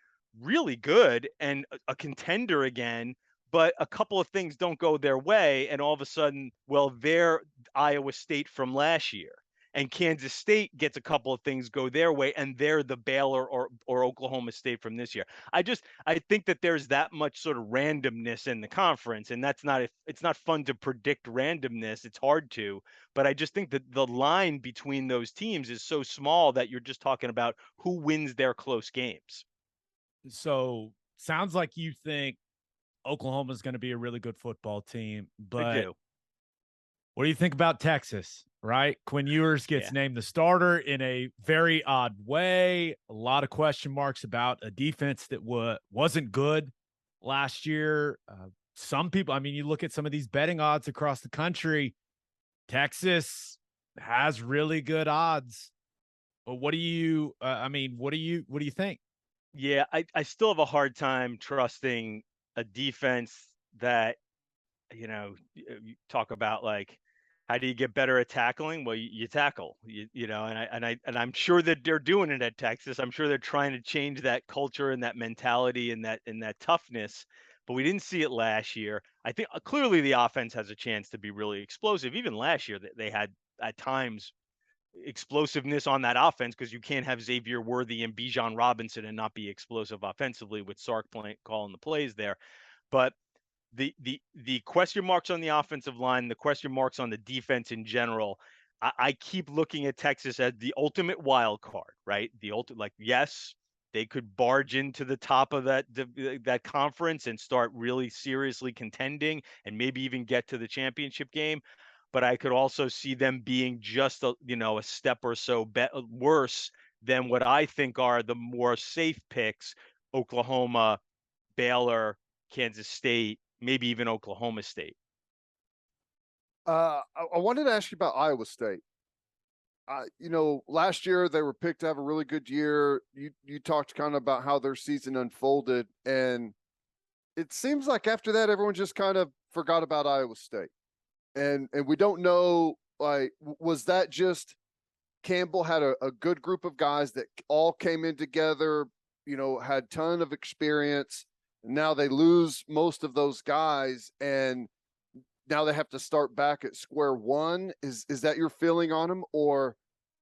really good and a contender again, but a couple of things don't go their way, and all of a sudden, well, they're Iowa State from last year, and Kansas State gets a couple of things go their way, and they're the Baylor or Oklahoma State from this year. I think that there's that much sort of randomness in the conference, and it's not fun to predict randomness. It's hard to, but I just think that the line between those teams is so small that you're just talking about who wins their close games. So sounds like you think Oklahoma's going to be a really good football team, I but do. what do you think about Texas? Right? Quinn Ewers gets named the starter in a very odd way. A lot of question marks about a defense that wasn't good last year. Some people, I mean, you look at some of these betting odds across the country, Texas has really good odds. But what do you, what do you think? Yeah, I still have a hard time trusting a defense that, you talk about like, how do you get better at tackling? Well, you tackle, and I'm sure that they're doing it at Texas. I'm sure they're trying to change that culture and that mentality and that toughness, but we didn't see it last year. I think clearly the offense has a chance to be really explosive. Even last year, they had at times explosiveness on that offense, because you can't have Xavier Worthy and Bijan Robinson and not be explosive offensively with Sark calling the plays there. But the question marks on the offensive line, the question marks on the defense in general, I keep looking at Texas as the ultimate wild card, right? The ultimate, like, yes, they could barge into the top of that conference and start really seriously contending and maybe even get to the championship game. But I could also see them being just a step or so worse than what I think are the more safe picks: Oklahoma, Baylor, Kansas State, maybe even Oklahoma State. I wanted to ask you about Iowa State. Last year they were picked to have a really good year. You talked kind of about how their season unfolded, and it seems like after that everyone just kind of forgot about Iowa State, and we don't know, like, was that just Campbell had a good group of guys that all came in together, had ton of experience, and now they lose most of those guys, and now they have to start back at square one. Is that your feeling on them, or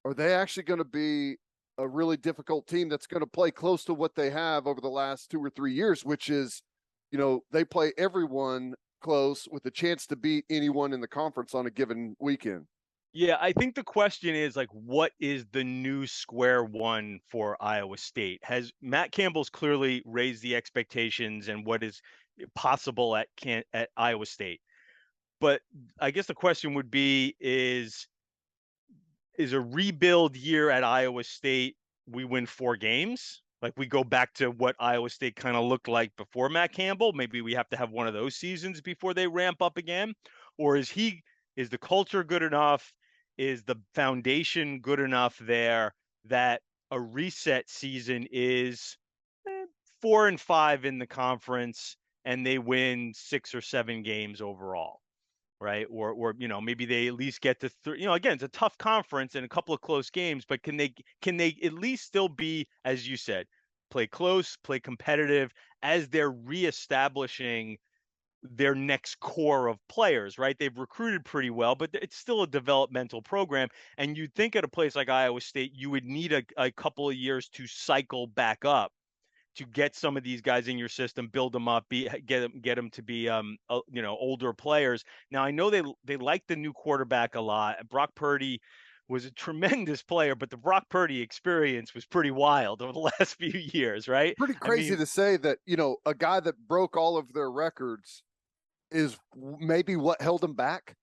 are they actually going to be a really difficult team that's going to play close to what they have over the last 2 or 3 years, which is, they play everyone close with a chance to beat anyone in the conference on a given weekend? Yeah, I think the question is like, what is the new square one for Iowa State? Has Matt Campbell's clearly raised the expectations and what is possible at Iowa State? But I guess the question would be: is a rebuild year at Iowa State, we win 4 games? Like we go back to what Iowa State kind of looked like before Matt Campbell. Maybe we have to have one of those seasons before they ramp up again. Or is the culture good enough? Is the foundation good enough there that a reset season is 4-5 in the conference and they win 6 or 7 games overall? Right? Or maybe they at least get to again, it's a tough conference and a couple of close games, but can they at least still be, as you said, play close, play competitive as they're reestablishing their next core of players, right? They've recruited pretty well, but it's still a developmental program. And you'd think at a place like Iowa State, you would need a couple of years to cycle back up to get some of these guys in your system, build them up, get them to be older players. Now I know they like the new quarterback a lot. Brock Purdy was a tremendous player, but the Brock Purdy experience was pretty wild over the last few years, right? Pretty crazy to say that, a guy that broke all of their records is maybe what held him back.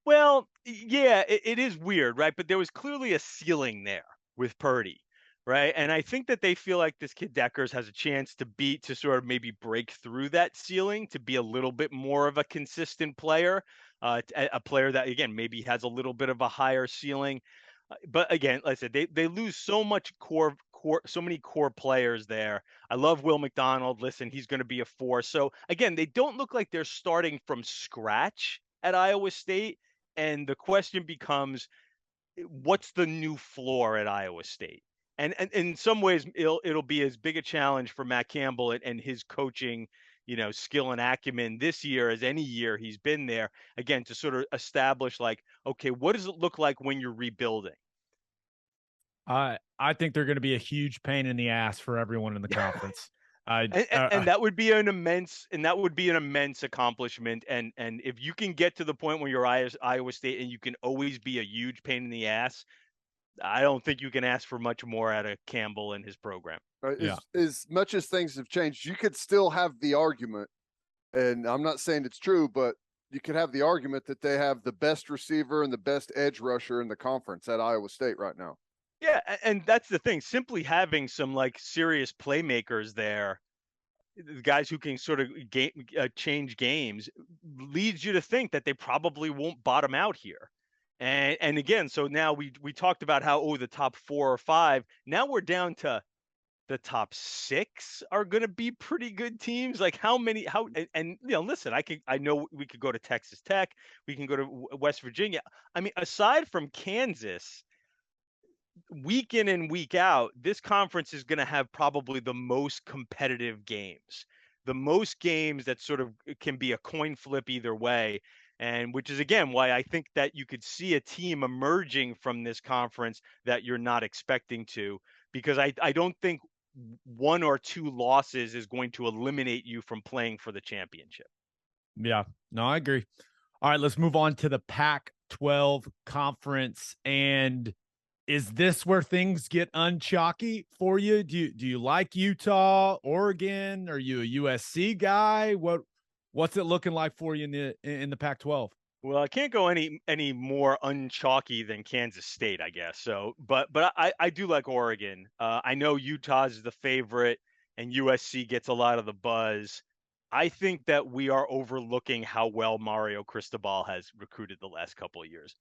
Well, yeah, it is weird, right? But there was clearly a ceiling there with Purdy, right? And I think that they feel like this kid Deckers has a chance to sort of maybe break through that ceiling, to be a little bit more of a consistent player, a player that, again, maybe has a little bit of a higher ceiling. But again, like I said, they lose so much so many core players there. I love Will McDonald. Listen, he's going to be a force. So again, they don't look like they're starting from scratch at Iowa State. And the question becomes, what's the new floor at Iowa State? And in some ways, it'll be as big a challenge for Matt Campbell and his coaching, skill and acumen this year as any year he's been there. Again, to sort of establish like, okay, what does it look like when you're rebuilding? I think they're going to be a huge pain in the ass for everyone in the conference. And that would be an immense accomplishment. And if you can get to the point where you're Iowa State and you can always be a huge pain in the ass, I don't think you can ask for much more out of Campbell and his program. Right. Yeah. As much as things have changed, you could still have the argument, and I'm not saying it's true, but you could have the argument that they have the best receiver and the best edge rusher in the conference at Iowa State right now. Yeah, and that's the thing. Simply having some like serious playmakers there, the guys who can sort of change games, leads you to think that they probably won't bottom out here. And again, so now we talked about how the top 4 or 5. Now we're down to the top 6 are going to be pretty good teams. Like and listen, I know we could go to Texas Tech, we can go to West Virginia. I mean, aside from Kansas, week in and week out, this conference is going to have probably the most competitive games, the most games that sort of can be a coin flip either way. And which is, again, why I think that you could see a team emerging from this conference that you're not expecting to, because I don't think 1 or 2 losses is going to eliminate you from playing for the championship. Yeah, no, I agree. All right, let's move on to the Pac-12 conference. And is this where things get unchalky for you? Do you like Utah, Oregon? Are you a USC guy? What's it looking like for you in the Pac-12? Well, I can't go any more unchalky than Kansas State, I guess. So, but I do like Oregon. I know Utah's the favorite, and USC gets a lot of the buzz. I think that we are overlooking how well Mario Cristobal has recruited the last couple of years.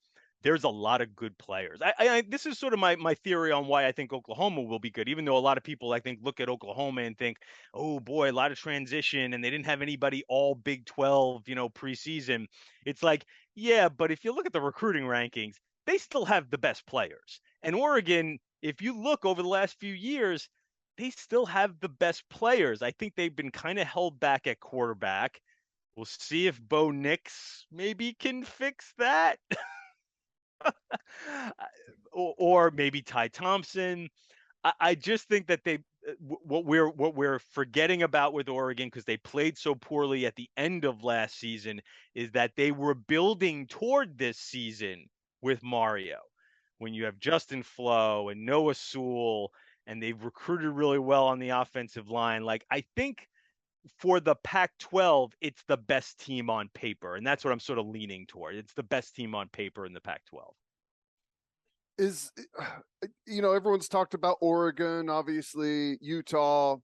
There's a lot of good players. This is sort of my theory on why I think Oklahoma will be good, even though a lot of people, I think, look at Oklahoma and think, oh boy, a lot of transition, and they didn't have anybody all Big 12, preseason. It's like, yeah, but if you look at the recruiting rankings, they still have the best players. And Oregon, if you look over the last few years, they still have the best players. I think they've been kind of held back at quarterback. We'll see if Bo Nix maybe can fix that. or maybe Ty Thompson. I just think that what we're forgetting about with Oregon, because they played so poorly at the end of last season, is that they were building toward this season with Mario, when you have Justin Flo and Noah Sewell, and they've recruited really well on the offensive line, like I think for the Pac-12, it's the best team on paper, and that's what I'm sort of leaning toward. It's the best team on paper in the Pac-12. Is everyone's talked about Oregon, obviously Utah,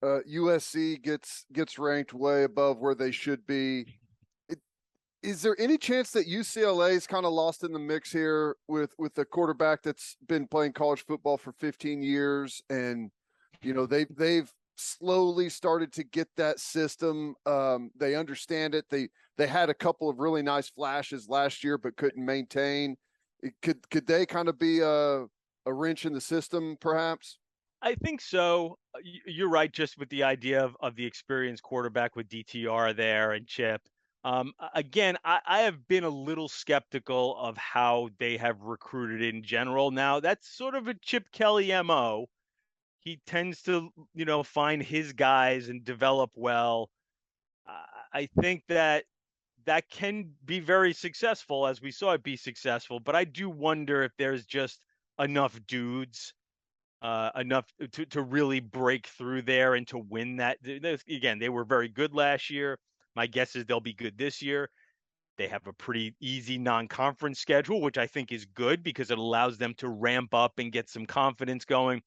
USC gets ranked way above where they should be. Is there any chance that UCLA is kind of lost in the mix here with a quarterback that's been playing college football for 15 years, and they've slowly started to get that system. They understand it. They had a couple of really nice flashes last year, but couldn't maintain. Could they kind of be a wrench in the system, perhaps? I think so. You're right, just with the idea of the experienced quarterback with DTR there and Chip. Again, I have been a little skeptical of how they have recruited in general. Now, that's sort of a Chip Kelly MO. He tends to, find his guys and develop well. I think that can be very successful, as we saw it be successful. But I do wonder if there's just enough dudes, enough to really break through there and to win that. Again, they were very good last year. My guess is they'll be good this year. They have a pretty easy non-conference schedule, which I think is good because it allows them to ramp up and get some confidence going.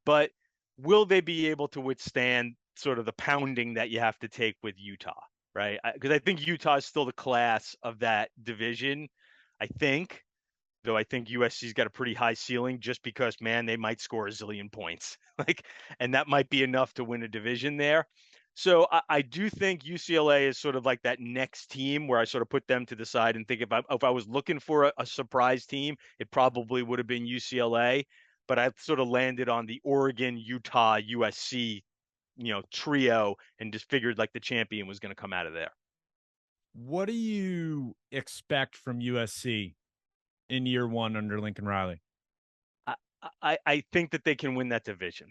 But will they be able to withstand sort of the pounding that you have to take with Utah, right? Because I think Utah is still the class of that division, I think. Though I think USC's got a pretty high ceiling just because, man, they might score a zillion points. And that might be enough to win a division there. So I do think UCLA is sort of like that next team where I sort of put them to the side and think if I was looking for a surprise team, it probably would have been UCLA. But I sort of landed on the Oregon, Utah, USC, trio, and just figured like the champion was going to come out of there. What do you expect from USC in year one under Lincoln Riley? I think that they can win that division.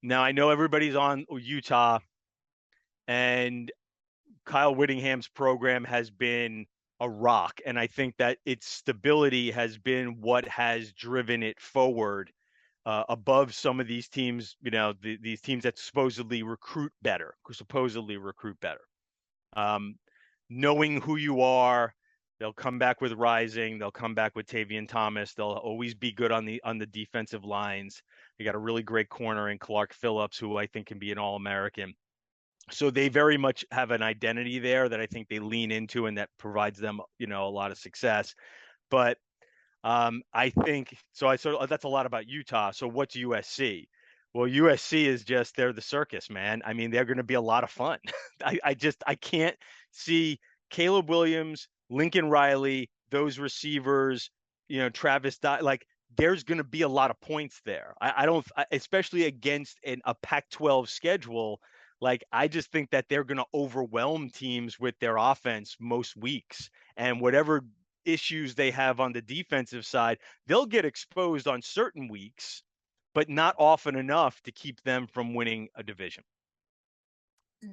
Now, I know everybody's on Utah, and Kyle Whittingham's program has been a rock. And I think that its stability has been what has driven it forward above some of these teams, these teams that supposedly recruit better. Knowing who you are, they'll come back with Rising. They'll come back with Tavian Thomas. They'll always be good on the defensive lines. They got a really great corner in Clark Phillips, who I think can be an All-American. So they very much have an identity there that I think they lean into, and that provides them, a lot of success. But I think so. That's a lot about Utah. So what's USC? Well, USC is just, they're the circus, man. I mean, they're going to be a lot of fun. I can't see Caleb Williams, Lincoln Riley, those receivers, Travis, there's going to be a lot of points there. I don't, especially against a Pac-12 schedule. I just think that they're going to overwhelm teams with their offense most weeks, and whatever issues they have on the defensive side, they'll get exposed on certain weeks, but not often enough to keep them from winning a division.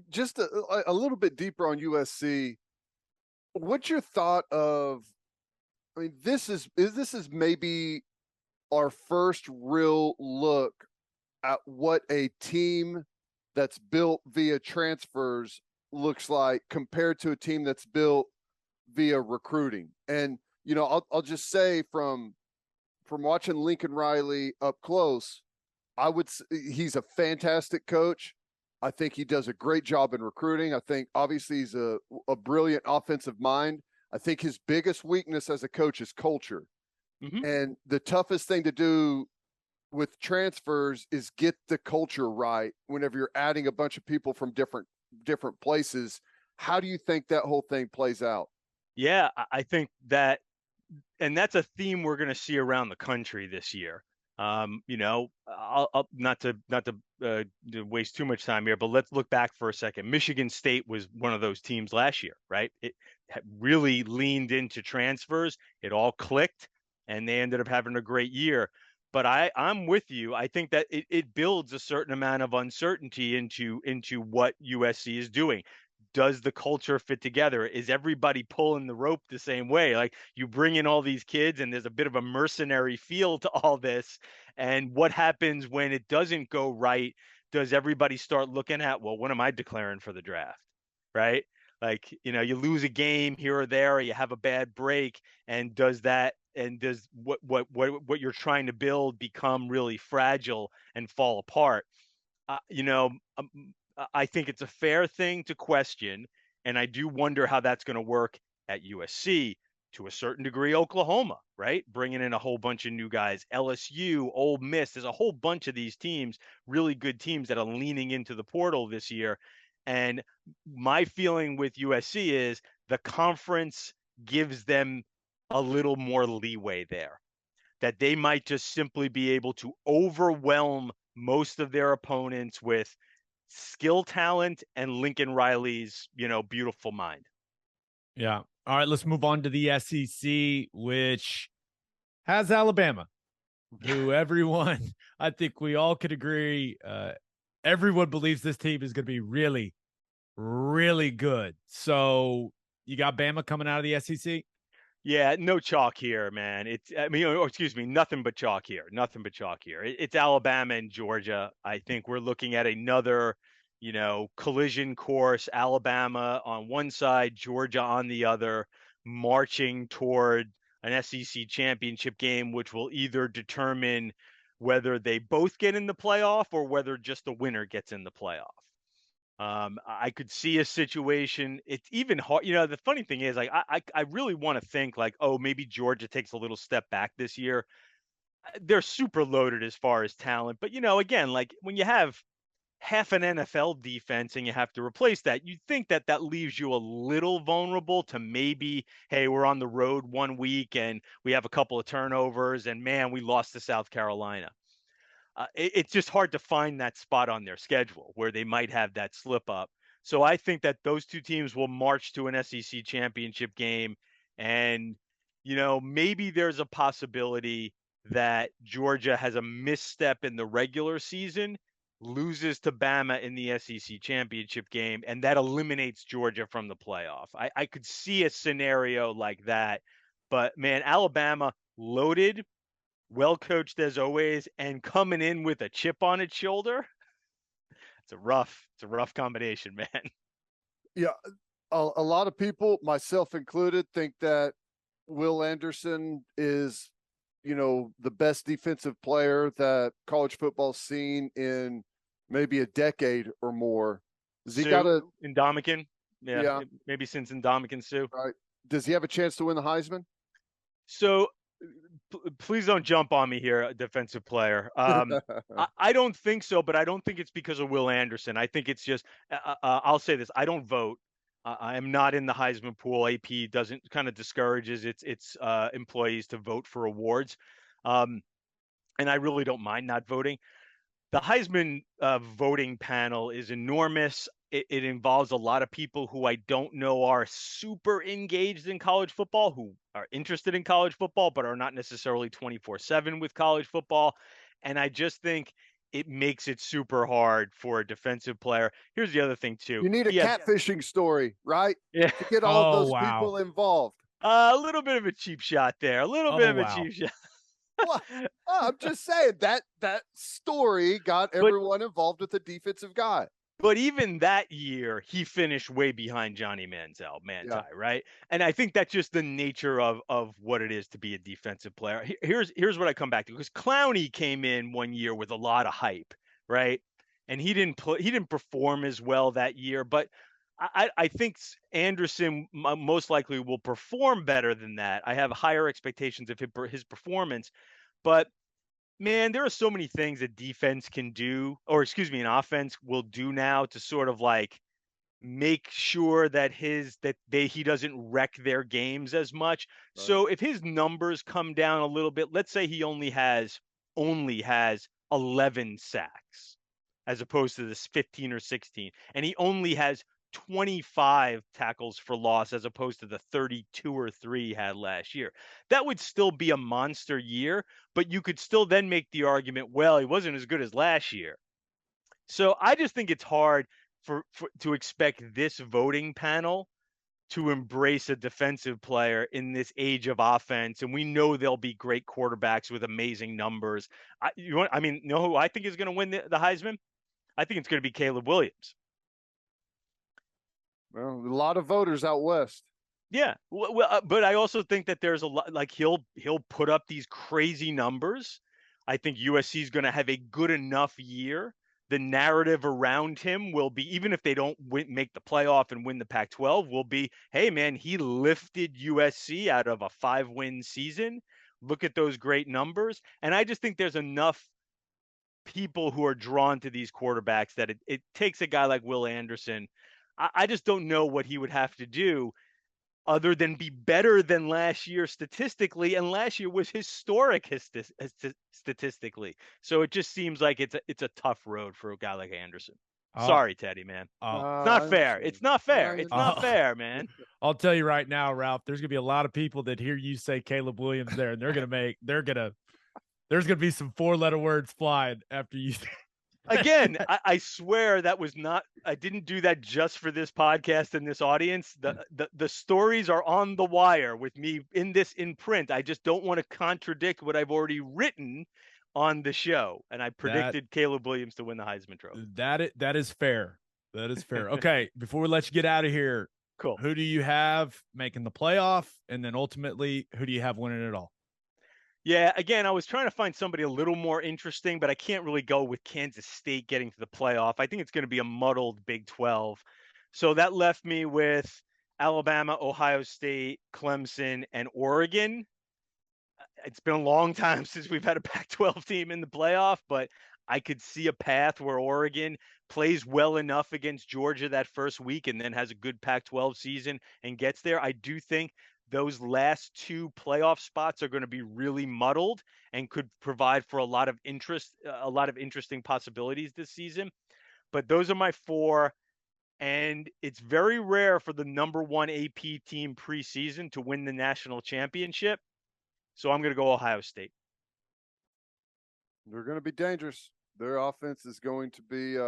Just a little bit deeper on USC. What's your thought of, this is maybe our first real look at what a team that's built via transfers looks like compared to a team that's built via recruiting. And, I'll just say from watching Lincoln Riley up close, he's a fantastic coach. I think he does a great job in recruiting. I think obviously he's a brilliant offensive mind. I think his biggest weakness as a coach is culture. Mm-hmm. And the toughest thing to do with transfers is get the culture right whenever you're adding a bunch of people from different places. How do you think that whole thing plays out? Yeah, I think that, and that's a theme we're going to see around the country this year. I'll not to waste too much time here, but let's look back for a second. Michigan State was one of those teams last year, right? It really leaned into transfers. It all clicked, and they ended up having a great year. But I'm with you. I think that it builds a certain amount of uncertainty into what USC is doing. does the culture fit together? Is everybody pulling the rope the same way? Like, you bring in all these kids and there's a bit of a mercenary feel to all this. And what happens when it doesn't go right? Does everybody start looking at, well, what am I declaring for the draft? Right? Like, you lose a game here or there, or you have a bad break, and does what you're trying to build become really fragile and fall apart? uh, you know, um, I think it's a fair thing to question, and I do wonder how that's going to work at USC, to a certain degree, Oklahoma, right? Bringing in a whole bunch of new guys, LSU, Ole Miss. There's a whole bunch of these teams, really good teams that are leaning into the portal this year. And my feeling with USC is the conference gives them a little more leeway there, that they might just simply be able to overwhelm most of their opponents with skill, talent, and Lincoln Riley's, beautiful mind. Yeah. All right, let's move on to the SEC, which has Alabama, who everyone, I think we all could agree, everyone believes this team is going to be really, really good. So you got Bama coming out of the SEC? Yeah, no chalk here, man. Excuse me, nothing but chalk here. Nothing but chalk here. It's Alabama and Georgia. I think we're looking at another, collision course. Alabama on one side, Georgia on the other, marching toward an SEC championship game, which will either determine whether they both get in the playoff or whether just the winner gets in the playoff. I could see a situation. It's even hard. The funny thing is, like, I really want to think like, oh, maybe Georgia takes a little step back this year. They're super loaded as far as talent, but again, like, when you have half an NFL defense and you have to replace that, you'd think that that leaves you a little vulnerable to maybe, hey, we're on the road one week and we have a couple of turnovers, and man, we lost to South Carolina. It's just hard to find that spot on their schedule where they might have that slip up. So I think that those two teams will march to an SEC championship game. And, maybe there's a possibility that Georgia has a misstep in the regular season, loses to Bama in the SEC championship game, and that eliminates Georgia from the playoff. I could see a scenario like that. But, man, Alabama loaded, well coached as always, and coming in with a chip on its shoulder. It's a rough combination, man. Yeah, a lot of people, myself included, think that Will Anderson is, the best defensive player that college football's seen in maybe a decade or more. Does he got a Indomitian? Yeah, maybe since Indomitian Sue. Right. Does he have a chance to win the Heisman? So please don't jump on me here, defensive player. I don't think so, but I don't think it's because of Will Anderson. I think it's just, I'll say this: I don't vote. I am not in the Heisman pool. AP doesn't, kind of discourages its employees to vote for awards, and I really don't mind not voting. The Heisman voting panel is enormous. It involves a lot of people who I don't know are super engaged in college football, who are interested in college football, but are not necessarily 24/7 with college football. And I just think it makes it super hard for a defensive player. Here's the other thing, too. You need a catfishing story, right? Yeah. To get all of those people involved. A little bit of a cheap shot there. A little bit of a cheap shot. Well, I'm just saying that story got everyone involved with the defensive guy. But even that year, he finished way behind Johnny Manti, right? And I think that's just the nature of what it is to be a defensive player. Here's what I come back to, because Clowney came in one year with a lot of hype, right? And he didn't perform as well that year, but I think Anderson most likely will perform better than that. I have higher expectations of his performance, but man, there are so many things that defense can do, or excuse me, an offense will do now to sort of like make sure that he doesn't wreck their games as much. Right. So if his numbers come down a little bit, let's say he only has 11 sacks as opposed to this 15 or 16, and he only has 25 tackles for loss as opposed to the 32 or 3 he had last year. That would still be a monster year, but you could still then make the argument, well, he wasn't as good as last year. So I just think it's hard to expect this voting panel to embrace a defensive player in this age of offense. And we know there'll be great quarterbacks with amazing numbers. You know who I think is going to win the Heisman? I think it's going to be Caleb Williams. Well, a lot of voters out west. Yeah, but I also think that there's a lot, like he'll put up these crazy numbers. I think USC is going to have a good enough year. The narrative around him will be, even if they don't make the playoff and win the Pac-12, will be, hey man, he lifted USC out of a 5-win season. Look at those great numbers. And I just think there's enough people who are drawn to these quarterbacks that it takes a guy like Will Anderson. I just don't know what he would have to do other than be better than last year statistically, and last year was historic statistically. So it just seems like it's a tough road for a guy like Anderson. Sorry, Teddy, man. It's not fair. It's not fair. It's not fair, man. I'll tell you right now, Ralph, there's gonna be a lot of people that hear you say Caleb Williams there, and there's gonna be some 4-letter words flying after you. Again, I swear that was not, I didn't do that just for this podcast and this audience. The stories are on the wire with me in print. I just don't want to contradict what I've already written on the show. And I predicted Caleb Williams to win the Heisman Trophy. That is fair. That is fair. Okay, before we let you get out of here, cool. Who do you have making the playoff? And then ultimately, who do you have winning it all? Yeah, again, I was trying to find somebody a little more interesting, but I can't really go with Kansas State getting to the playoff. I think it's going to be a muddled Big 12. So that left me with Alabama, Ohio State, Clemson, and Oregon. It's been a long time since we've had a Pac-12 team in the playoff, but I could see a path where Oregon plays well enough against Georgia that first week and then has a good Pac-12 season and gets there. I do think those last 2 playoff spots are going to be really muddled and could provide for a lot of interesting possibilities this season. But those are my 4. And it's very rare for the number 1 AP team preseason to win the national championship. So I'm going to go Ohio State. They're going to be dangerous. Their offense is going to be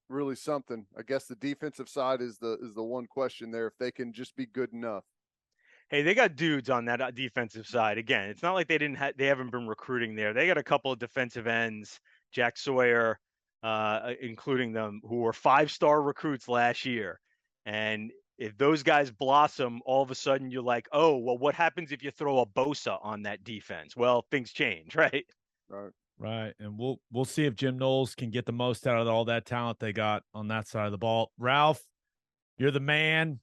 really something. I guess the defensive side is the one question there, if they can just be good enough. Hey, they got dudes on that defensive side. Again, it's not like they haven't been recruiting there. They got a couple of defensive ends, Jack Sawyer, including them, who were 5-star recruits last year. And if those guys blossom, all of a sudden you're like, oh, well, what happens if you throw a Bosa on that defense? Well, things change, right? Right. And we'll see if Jim Knowles can get the most out of all that talent they got on that side of the ball. Ralph, you're the man.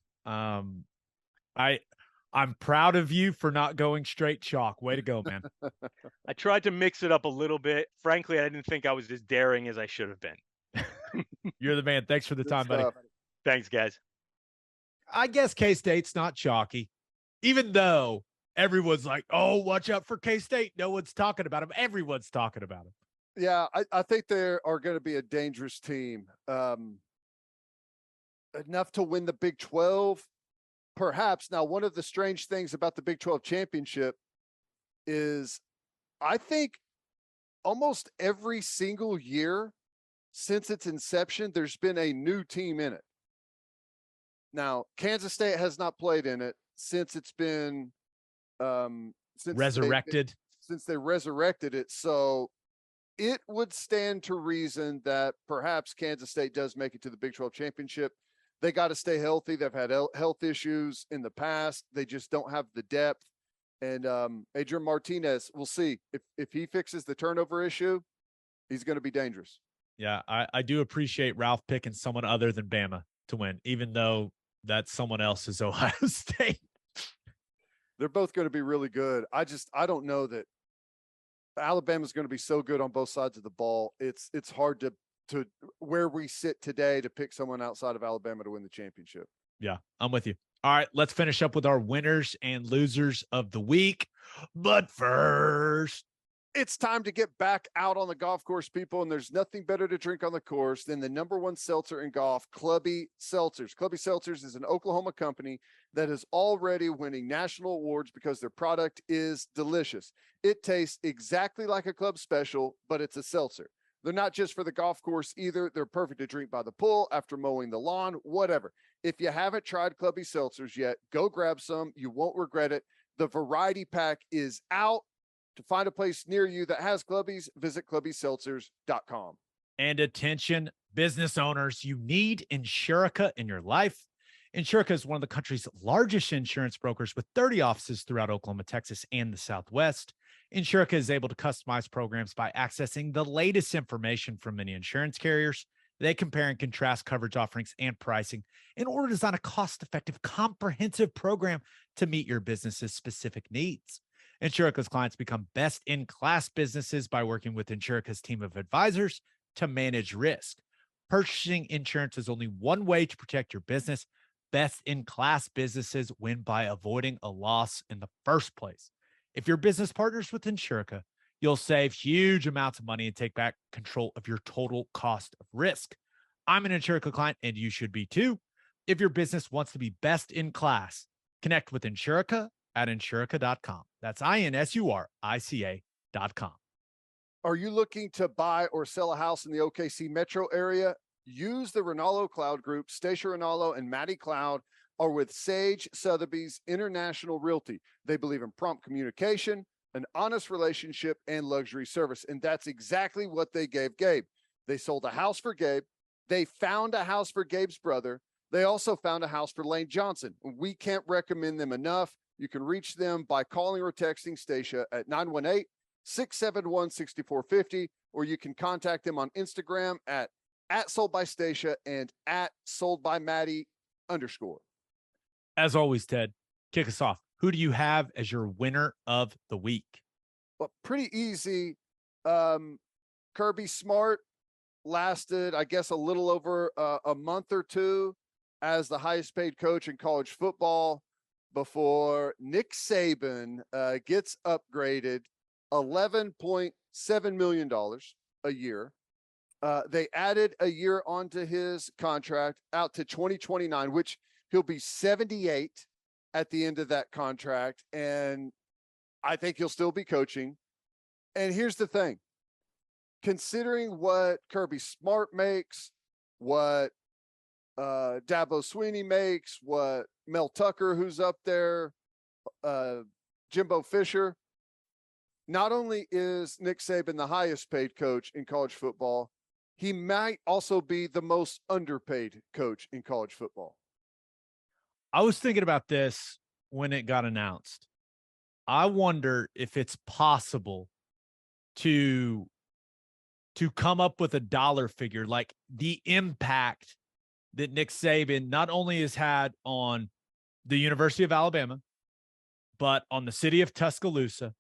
I'm proud of you for not going straight chalk. Way to go, man. I tried to mix it up a little bit. Frankly, I didn't think I was as daring as I should have been. You're the man. Thanks for the time, buddy. Thanks, guys. I guess K-State's not chalky, even though everyone's like, oh, watch out for K-State. No one's talking about them. Everyone's talking about them. Yeah, I think they are going to be a dangerous team. Enough to win the Big 12. Perhaps. Now, one of the strange things about the Big 12 championship is I think almost every single year since its inception, there's been a new team in it. Now, Kansas State has not played in it since it's been resurrected. Since they resurrected it. So it would stand to reason that perhaps Kansas State does make it to the Big 12 championship. They got to stay healthy. They've had health issues in the past. They just don't have the depth. And Adrian Martinez, we'll see if he fixes the turnover issue, he's going to be dangerous. Yeah, I do appreciate Ralph picking someone other than Bama to win, even though that someone else is Ohio State. They're both going to be really good. I don't know that Alabama's going to be so good on both sides of the ball. It's hard to where we sit today to pick someone outside of Alabama to win the championship. Yeah, I'm with you. All right, let's finish up with our winners and losers of the week. But first, it's time to get back out on the golf course, people. And there's nothing better to drink on the course than the #1 seltzer in golf, Clubby Seltzers. Clubby Seltzers is an Oklahoma company that is already winning national awards because their product is delicious. It tastes exactly like a club special, but it's a seltzer. They're not just for the golf course either. They're perfect to drink by the pool, after mowing the lawn, whatever. If you haven't tried Clubby Seltzers yet, go grab some. You won't regret it. The variety pack is out. To find a place near you that has Clubbies, visit clubbyseltzers.com. And attention, business owners, you need Insurica in your life. Insurica is one of the country's largest insurance brokers with 30 offices throughout Oklahoma, Texas, and the Southwest. Insurica is able to customize programs by accessing the latest information from many insurance carriers. They compare and contrast coverage offerings and pricing in order to design a cost-effective, comprehensive program to meet your business's specific needs. Insurica's clients become best-in-class businesses by working with Insurica's team of advisors to manage risk. Purchasing insurance is only one way to protect your business. Best-in-class businesses win by avoiding a loss in the first place. If your business partners with Insurica, you'll save huge amounts of money and take back control of your total cost of risk. I'm an Insurica client, and you should be too. If your business wants to be best in class, connect with Insurica at insurica.com. That's INSURICA.com. Are you looking to buy or sell a house in the OKC metro area? Use the Rinaldo Cloud Group. Stacia Rinaldo and Maddie Cloud are with Sage Sotheby's International Realty. They believe in prompt communication, an honest relationship, and luxury service. And that's exactly what they gave Gabe. They sold a house for Gabe. They found a house for Gabe's brother. They also found a house for Lane Johnson. We can't recommend them enough. You can reach them by calling or texting Stacia at 918-671-6450, or you can contact them on Instagram at @soldbystacia and @soldbymaddie_. As always, Ted, kick us off. Who do you have as your winner of the week? Well, pretty easy. Kirby Smart lasted, I guess, a little over a month or two as the highest paid coach in college football before Nick Saban gets upgraded $11.7 million a year. They added a year onto his contract out to 2029, which he'll be 78 at the end of that contract. And I think he'll still be coaching. And here's the thing, considering what Kirby Smart makes, what Dabo Sweeney makes, what Mel Tucker, who's up there, Jimbo Fisher, not only is Nick Saban the highest paid coach in college football, he might also be the most underpaid coach in college football. I was thinking about this when it got announced. I wonder if it's possible to come up with a dollar figure, like the impact that Nick Saban not only has had on the University of Alabama, but on the city of Tuscaloosa,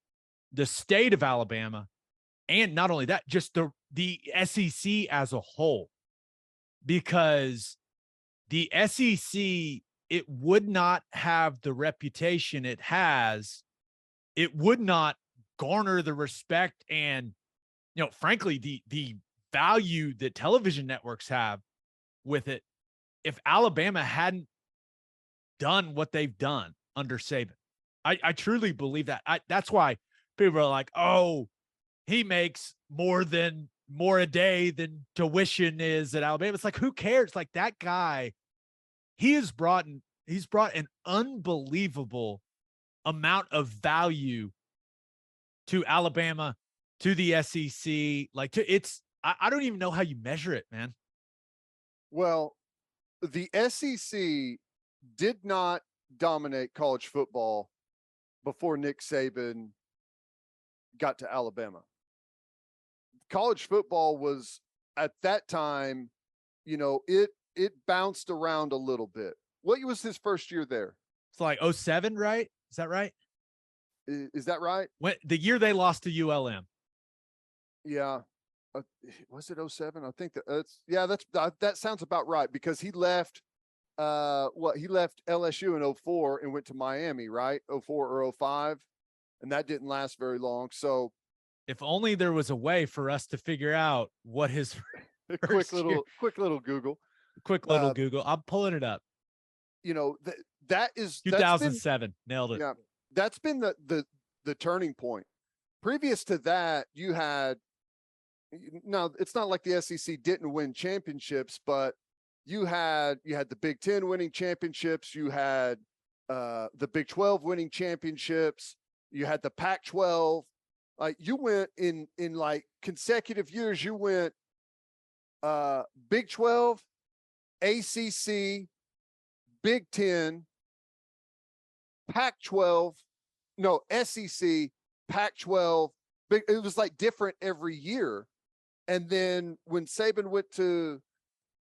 the state of Alabama, and not only that, just the SEC as a whole. Because the SEC, it would not have the reputation it has. It would not garner the respect and, frankly, the value that television networks have with it if Alabama hadn't done what they've done under Saban. I truly believe that. That's why people are like, oh, he makes more a day than tuition is at Alabama. It's like, who cares? Like, that guy, he's brought an unbelievable amount of value to Alabama, to the SEC. Like, I don't even know how you measure it, man. Well, the SEC did not dominate college football before Nick Saban got to Alabama. College football was, at that time, it bounced around a little bit. What was his first year there? It's like 07, right? Is that right? Is that right? When the year they lost to ULM. Yeah. Was it 07? I think that sounds about right, because he left he left LSU in 04 and went to Miami, right? 04 or 05, and that didn't last very long. So if only there was a way for us to figure out what his quick little Google. Quick little Google. I'm pulling it up. That is 2007. Nailed it. Yeah. That's been the turning point. Previous to that, you had, now it's not like the SEC didn't win championships, but you had the Big Ten winning championships, you had the Big 12 winning championships, you had the Pac-12. Like you went in like consecutive years, you went Big 12, ACC, Big 10, Pac-12, no, SEC, Pac-12. It was like different every year. And then when Saban went to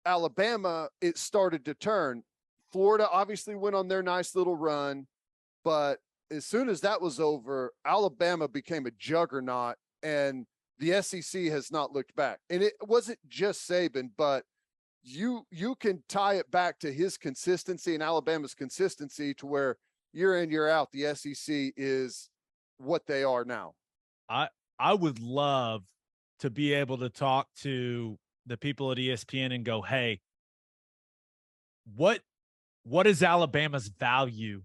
Alabama, it started to turn. Florida obviously went on their nice little run, but as soon as that was over, Alabama became a juggernaut, and the SEC has not looked back. And it wasn't just Saban, but you can tie it back to his consistency and Alabama's consistency to where year in, year out, the SEC is what they are now. I would love to be able to talk to the people at ESPN and go, hey, what is Alabama's value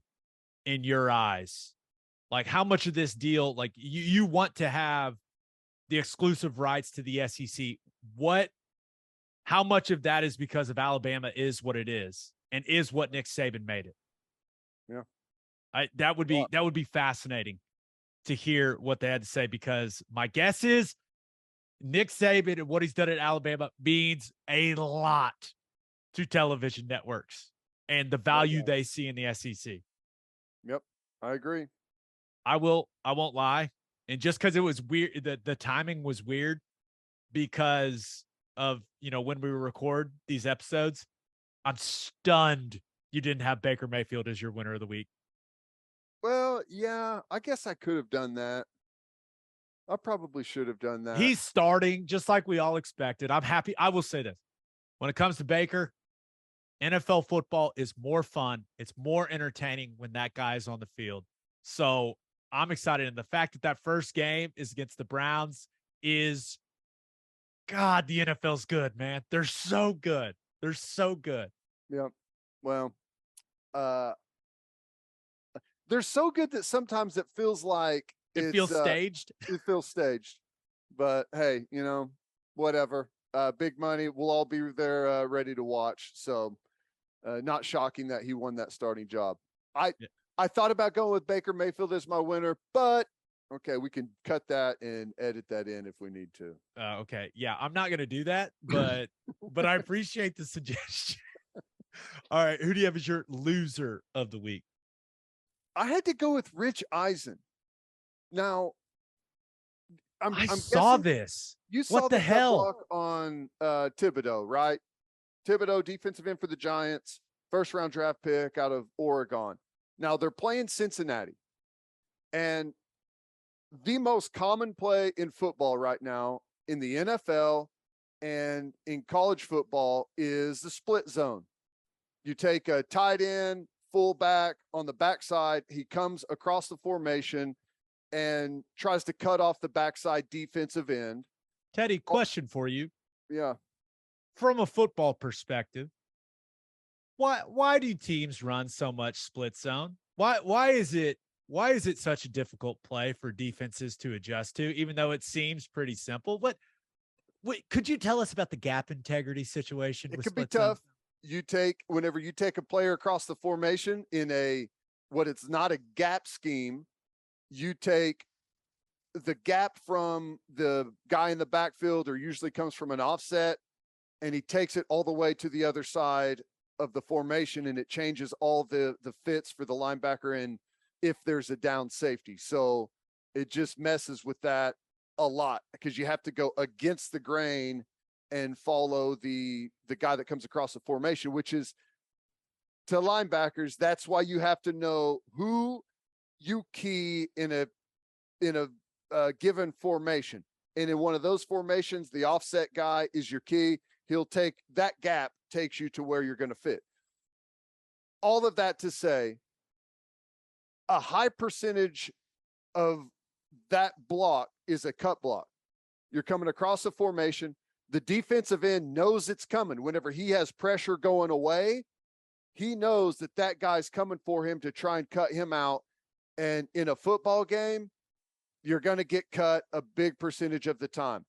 in your eyes? Like, how much of this deal, like you want to have the exclusive rights to the SEC? How much of that is because of Alabama is what it is and is what Nick Saban made it? Yeah. That would be fascinating to hear what they had to say, because my guess is Nick Saban and what he's done at Alabama means a lot to television networks and the value they see in the SEC. Yep, I agree. I won't lie. And just because it was weird, the timing was weird because of, when we record these episodes, I'm stunned you didn't have Baker Mayfield as your winner of the week. Well, yeah, I guess I could have done that. I probably should have done that. He's starting just like we all expected. I'm happy. I will say this. When it comes to Baker, NFL football is more fun. It's more entertaining when that guy is on the field. So I'm excited. And the fact that first game is against the Browns is, God, the NFL's good, man. They're so good. They're so good. Yeah. Well, they're so good that sometimes it feels like it feels staged. It feels staged. But hey, whatever. Big money. We'll all be there ready to watch. So not shocking that he won that starting job. I thought about going with Baker Mayfield as my winner, but okay, we can cut that and edit that in if we need to. Okay. Yeah, I'm not going to do that, but I appreciate the suggestion. All right, who do you have as your loser of the week? I had to go with Rich Eisen. Now, I saw this. You saw what the hell on Thibodeau, right? Thibodeau, defensive end for the Giants, first-round draft pick out of Oregon. Now they're playing Cincinnati, and the most common play in football right now in the NFL and in college football is the split zone. You take a tight end, fullback on the backside. He comes across the formation and tries to cut off the backside defensive end. Teddy, question for you. Yeah. From a football perspective, why do teams run so much split zone? Why is it such a difficult play for defenses to adjust to, even though it seems pretty simple? What could you tell us about the gap integrity situation? It could be tough. Whenever you take a player across the formation in it's not a gap scheme, you take the gap from the guy in the backfield, or usually comes from an offset, and he takes it all the way to the other side of the formation, and it changes all the fits for the linebacker and if there's a down safety. So it just messes with that a lot, because you have to go against the grain and follow the guy that comes across the formation, which is, to linebackers, that's why you have to know who you key in a given formation. And in one of those formations, the offset guy is your key. He'll take that gap, takes you to where you're going to fit. All of that to say, a high percentage of that block is a cut block. You're coming across the formation. The defensive end knows it's coming. Whenever he has pressure going away, he knows that guy's coming for him to try and cut him out. And in a football game, you're going to get cut a big percentage of the time.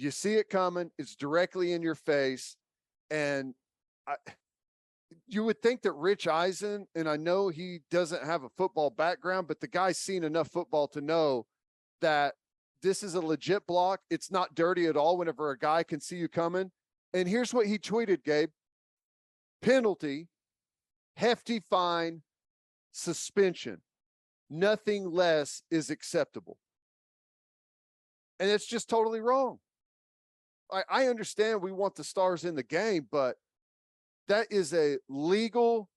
You see it coming. It's directly in your face. And you would think that Rich Eisen, and I know he doesn't have a football background, but the guy's seen enough football to know that this is a legit block. It's not dirty at all whenever a guy can see you coming. And here's what he tweeted, Gabe. Penalty, hefty fine, suspension. Nothing less is acceptable. And it's just totally wrong. I understand we want the stars in the game, but that is a legal,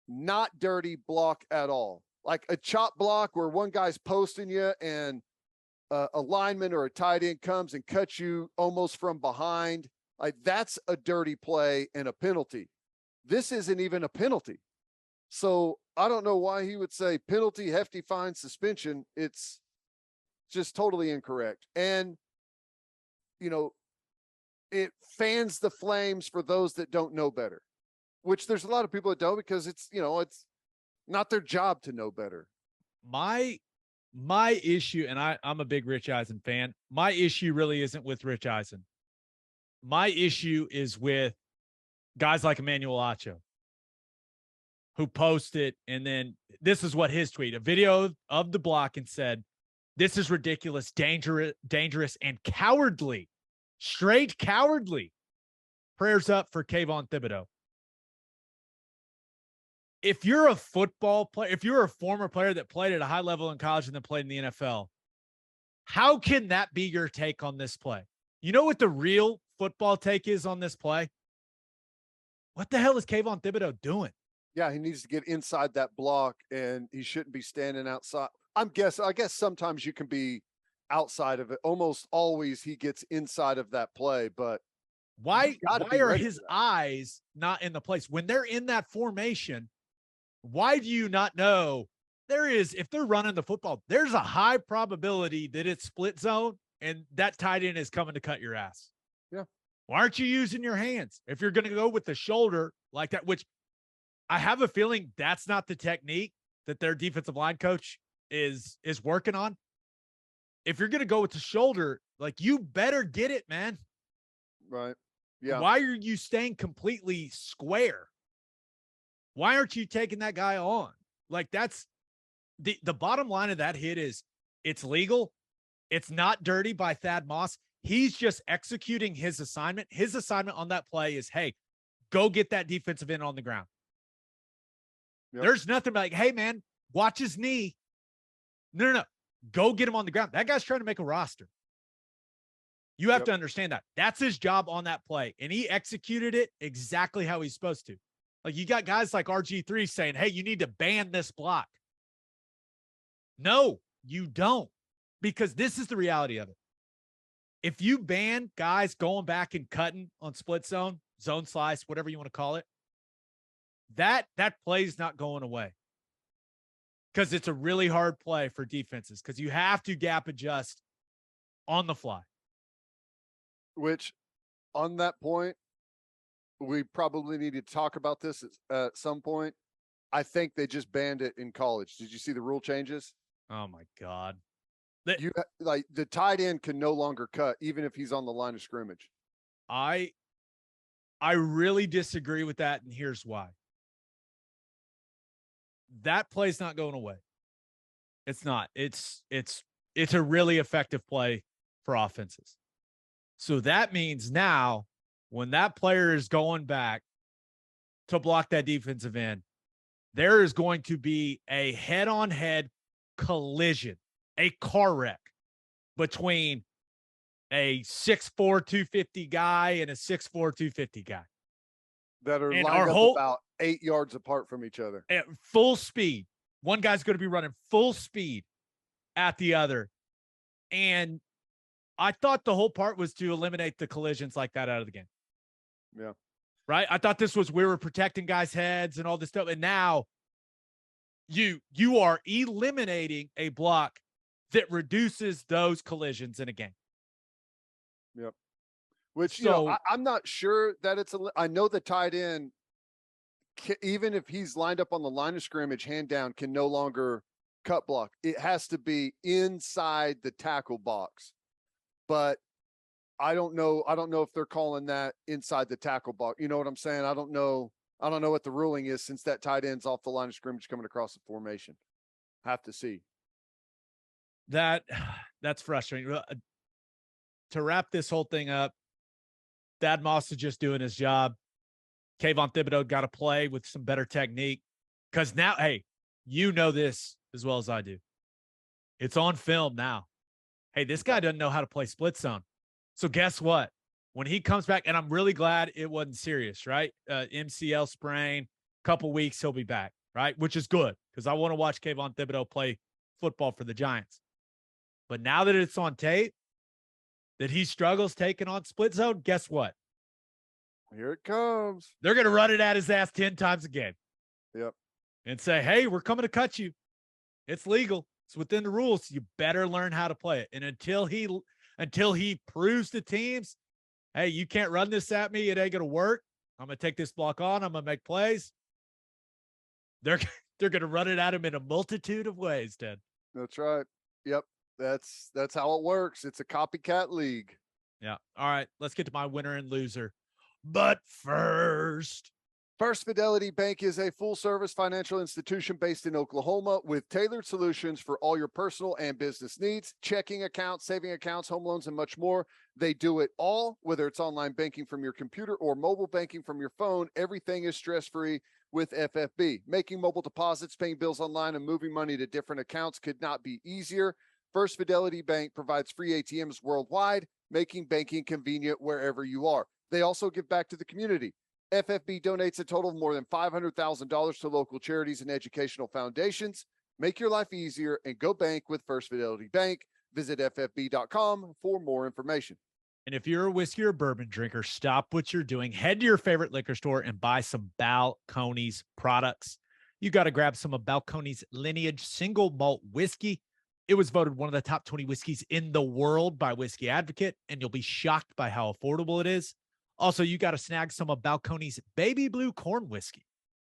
not dirty block at all. Like a chop block where one guy's posting you and a lineman or a tight end comes and cuts you almost from behind. Like that's a dirty play and a penalty. This isn't even a penalty. So I don't know why he would say penalty, hefty fine, suspension. It's just totally incorrect. And, you know, it fans the flames for those that don't know better, which there's a lot of people that don't, because it's, you know, it's not their job to know better. My issue, and I'm a big Rich Eisen fan. My issue really isn't with Rich Eisen. My issue is with guys like Emmanuel Acho, who posted, and then this is what his tweet, a video of the block, and said, "This is ridiculous, dangerous, and cowardly, straight cowardly. Prayers up for Kayvon Thibodeau." If you're a football player, if you're a former player that played at a high level in college and then played in the NFL, how can that be your take on this play? You know what the real football take is on this play? What the hell is Kayvon Thibodeau doing? Yeah, he needs to get inside that block, and he shouldn't be standing outside. I guess sometimes you can be outside of it. Almost always he gets inside of that play, but why are his eyes not in the place? When they're in that formation, why do you not know if they're running the football, there's a high probability that it's split zone and that tight end is coming to cut your ass. Yeah. Why aren't you using your hands? If you're going to go with the shoulder like that, which I have a feeling that's not the technique that their defensive line coach is working on. If you're going to go with the shoulder, like, you better get it, man. Right. Yeah. Why are you staying completely square? Why aren't you taking that guy on? Like, that's the bottom line of that hit is it's legal. It's not dirty by Thad Moss. He's just executing his assignment. His assignment on that play is, hey, go get that defensive end on the ground. Yep. There's nothing like, hey, man, watch his knee. No. Go get him on the ground. That guy's trying to make a roster. You have to understand that. That's his job on that play. And he executed it exactly how he's supposed to. Like, you got guys like RG3 saying, hey, you need to ban this block. No, you don't. Because this is the reality of it. If you ban guys going back and cutting on split zone slice, whatever you want to call it, that play's not going away. Because it's a really hard play for defenses, because you have to gap adjust on the fly. Which, on that point, we probably need to talk about this at some point. I think they just banned it in college. Did you see the rule changes? Oh my God. The tight end can no longer cut, even if he's on the line of scrimmage. I really disagree with that, and here's why. That play's not going away. It's not. It's a really effective play for offenses. So that means now, when that player is going back to block that defensive end, there is going to be a head-on-head collision, a car wreck between a 6'4", 250 guy and a 6'4", 250 guy. That are lined up about 8 yards apart from each other. At full speed. One guy's going to be running full speed at the other. And I thought the whole part was to eliminate the collisions like that out of the game. Yeah. Right? I thought we were protecting guys' heads and all this stuff. And now you are eliminating a block that reduces those collisions in a game. Yep. Which, I'm not sure that I know the tight end, even if he's lined up on the line of scrimmage, hand down, can no longer cut block. It has to be inside the tackle box. But I don't know. I don't know if they're calling that inside the tackle box. You know what I'm saying? I don't know. I don't know what the ruling is since that tight end's off the line of scrimmage coming across the formation. Have to see. That's frustrating. To wrap this whole thing up, Thad Moss is just doing his job. Kayvon Thibodeau got to play with some better technique because now, hey, you know this as well as I do. It's on film now. Hey, this guy doesn't know how to play split zone. So guess what? When he comes back, and I'm really glad it wasn't serious, right? MCL sprain, couple weeks, he'll be back, right? Which is good because I want to watch Kayvon Thibodeau play football for the Giants. But now that it's on tape, that he struggles taking on split zone, guess what? Here it comes. They're going to run it at his ass 10 times a game. Yep. And say, hey, we're coming to cut you. It's legal. It's within the rules. You better learn how to play it. And until he proves to teams, hey, you can't run this at me, it ain't going to work. I'm going to take this block on. I'm going to make plays. They're going to run it at him in a multitude of ways, Ted. That's right. Yep. That's how it works. It's a copycat league. Yeah. All right. Let's get to my winner and loser. But first, First Fidelity Bank is a full-service financial institution based in Oklahoma with tailored solutions for all your personal and business needs, checking accounts, saving accounts, home loans, and much more. They do it all, whether it's online banking from your computer or mobile banking from your phone. Everything is stress-free with FFB. Making mobile deposits, paying bills online, and moving money to different accounts could not be easier. First Fidelity Bank provides free ATMs worldwide, making banking convenient wherever you are. They also give back to the community. FFB donates a total of more than $500,000 to local charities and educational foundations. Make your life easier and go bank with First Fidelity Bank. Visit ffb.com for more information. And if you're a whiskey or bourbon drinker, stop what you're doing. Head to your favorite liquor store and buy some Balcones products. You got to grab some of Balcones Lineage single malt whiskey. It was voted one of the top 20 whiskeys in the world by Whiskey Advocate, and you'll be shocked by how affordable it is. Also, you got to snag some of Balcones Baby Blue Corn whiskey.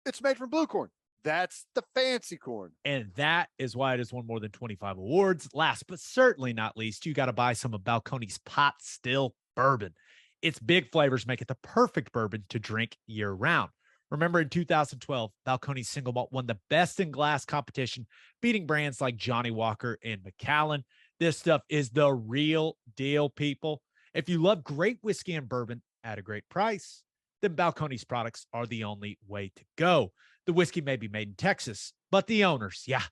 It's made from blue corn. That's the fancy corn. And that is why it has won more than 25 awards. Last but certainly not least, you got to buy some of Balcones Pot Still Bourbon. Its big flavors make it the perfect bourbon to drink year round. Remember in 2012, Balcones Single Malt won the Best in Glass competition, beating brands like Johnny Walker and Macallan. This stuff is the real deal, people. If you love great whiskey and bourbon at a great price, then Balcones products are the only way to go. The whiskey may be made in Texas, but the owners, yeah,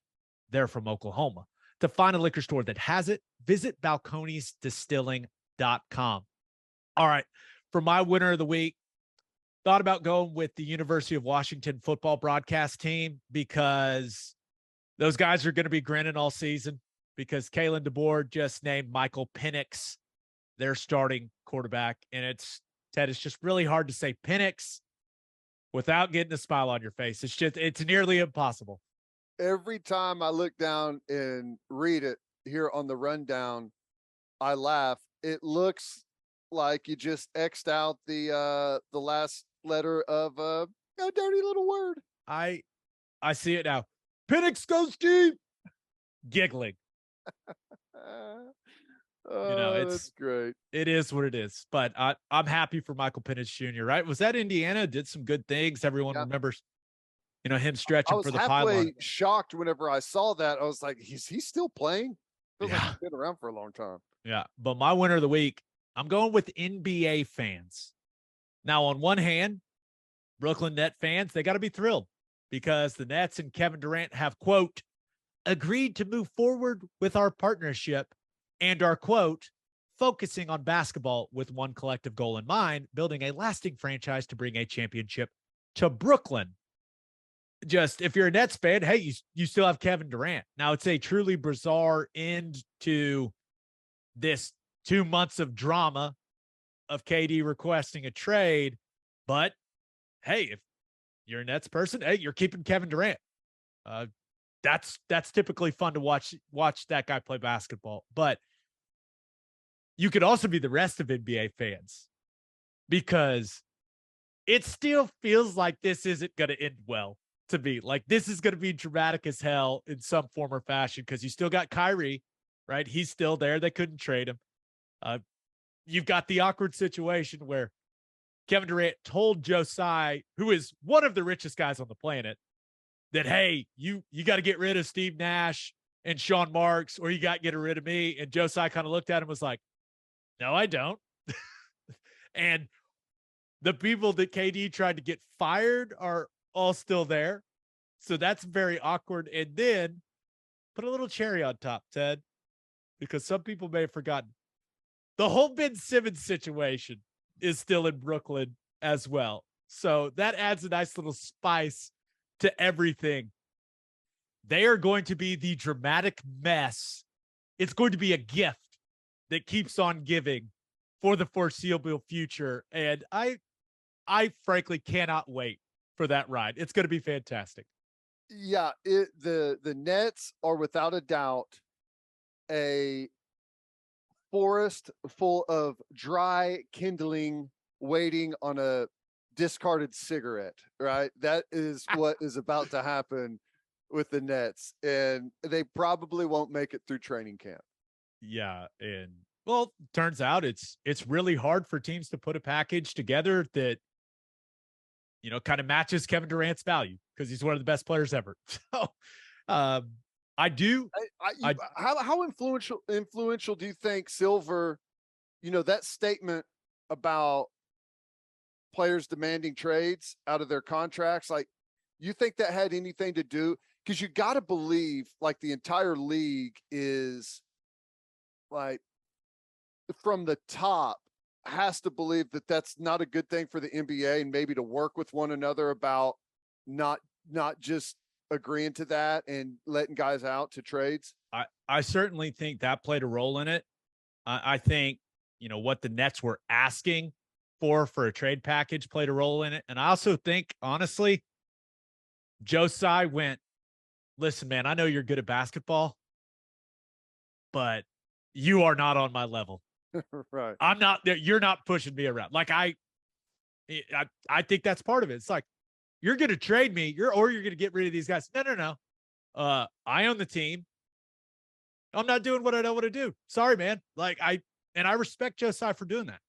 they're from Oklahoma. To find a liquor store that has it, visit balconesdistilling.com. All right, for my winner of the week, thought about going with the University of Washington football broadcast team because those guys are going to be grinning all season because Kalen DeBoer just named Michael Penix their starting quarterback. And it's just really hard to say Penix without getting a smile on your face. It's nearly impossible. Every time I look down and read it here on the rundown, I laugh. It looks like you just X'd out the last letter of a dirty little word. I see it now. Penix goes deep. Giggling. It's great. It is what it is. But I'm happy for Michael Penix Jr., right? Was that Indiana? Did some good things. Everyone remembers, him stretching for the pylon. I was halfway shocked whenever I saw that. I was like, he's still playing? Feels like he's been around for a long time. Yeah. But my winner of the week, I'm going with NBA fans. Now, on one hand, Brooklyn Net fans, they got to be thrilled because the Nets and Kevin Durant have, quote, agreed to move forward with our partnership and are, quote, focusing on basketball with one collective goal in mind, building a lasting franchise to bring a championship to Brooklyn. Just if you're a Nets fan, hey, you still have Kevin Durant. Now, it's a truly bizarre end to this 2 months of drama of KD requesting a trade. But hey, if you're a Nets person, hey, you're keeping Kevin Durant. That's typically fun to watch that guy play basketball. But you could also be the rest of NBA fans because it still feels like this isn't going to end well to me. Like this is going to be dramatic as hell in some form or fashion because you still got Kyrie, right? He's still there. They couldn't trade him. you've got the awkward situation where Kevin Durant told Joe Tsai, who is one of the richest guys on the planet, that, hey, you got to get rid of Steve Nash and Sean Marks, or you got to get rid of me. And Joe Tsai kind of looked at him and was like, no, I don't. And the people that KD tried to get fired are all still there. So that's very awkward. And then put a little cherry on top, Ted, because some people may have forgotten. The whole Ben Simmons situation is still in Brooklyn as well. So that adds a nice little spice to everything. They are going to be the dramatic mess. It's going to be a gift that keeps on giving for the foreseeable future. And I frankly cannot wait for that ride. It's going to be fantastic. Yeah, the Nets are without a doubt a forest full of dry kindling waiting on a discarded cigarette, right? That is what is about to happen with the Nets, and they probably won't make it through training camp. Yeah, and well, turns out it's really hard for teams to put a package together that, you know, kind of matches Kevin Durant's value because he's one of the best players ever. So How influential do you think Silver, you know, that statement about players demanding trades out of their contracts, like, you think that had anything to do? Because you got to believe, like, the entire league is, like, from the top, has to believe that that's not a good thing for the NBA, and maybe to work with one another about not just agreeing to that and letting guys out to trades. I certainly think that played a role in it. I think, you know, what the Nets were asking for a trade package played a role in it. And I also think, honestly, Joe Tsai went, listen, man, I know you're good at basketball, but you are not on my level. Right. I'm not there. You're not pushing me around. Like I think that's part of it. It's like, you're going to trade me. You're going to get rid of these guys. No. I own the team. I'm not doing what I don't want to do. Sorry, man. Like I respect Joe Tsai for doing that.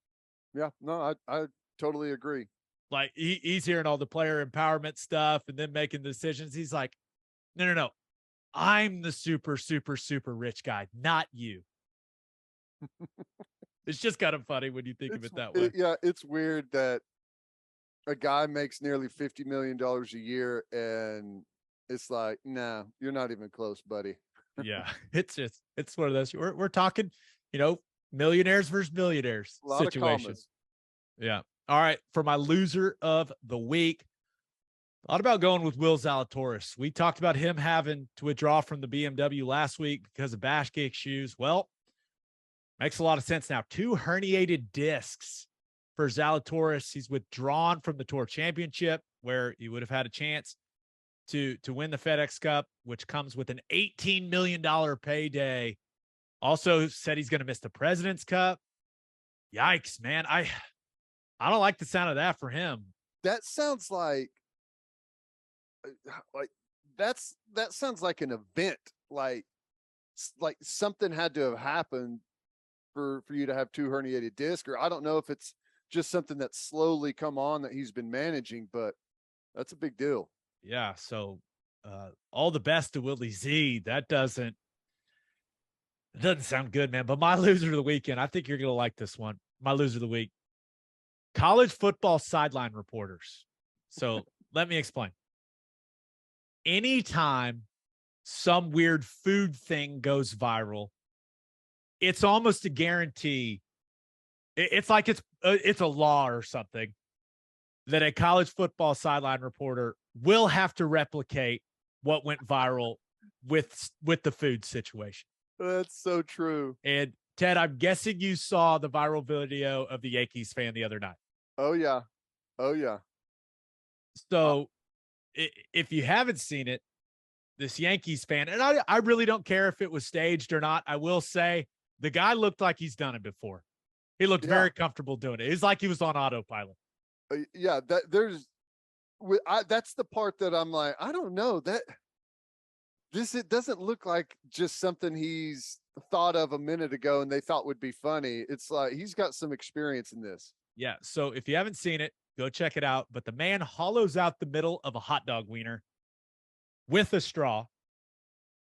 Yeah, no, I totally agree. Like he's hearing all the player empowerment stuff and then making the decisions. He's like, no. I'm the super, super, super rich guy, not you. It's just kind of funny when you think of it that way. It's weird that a guy makes nearly $50 million a year, and it's like, nah, you're not even close, buddy. Yeah, it's one of those. We're talking, you know, millionaires versus millionaires situation. Yeah. All right. For my loser of the week, thought about going with Will Zalatoris. We talked about him having to withdraw from the BMW last week because of basket issues. Well, makes a lot of sense now. 2 herniated discs for Zalatoris. He's withdrawn from the Tour Championship, where he would have had a chance to win the FedEx Cup, which comes with an $18 million payday. Also said he's going to miss the President's Cup. Yikes, man. I don't like the sound of that for him. That sounds like that sounds like an event. Like something had to have happened for you to have 2 herniated discs, or I don't know if it's just something that's slowly come on that he's been managing, but that's a big deal. Yeah. So all the best to Willie Z. That doesn't sound good, man. But my loser of the weekend, I think you're going to like this one. My loser of the week, college football sideline reporters. So let me explain. Anytime some weird food thing goes viral, it's almost a guarantee. It's like it's a law or something that a college football sideline reporter will have to replicate what went viral with the food situation. That's so true. And Ted, I'm guessing you saw the viral video of the Yankees fan the other night. Oh yeah. So if you haven't seen it, this Yankees fan, and I really don't care if it was staged or not. I will say the guy looked like he's done it before. He looked very comfortable doing it. It's like he was on autopilot. That's the part that I'm like, I don't know, that it doesn't look like just something he's thought of a minute ago and they thought would be funny. It's like he's got some experience in this. Yeah. So if you haven't seen it, go check it out. But the man hollows out the middle of a hot dog wiener with a straw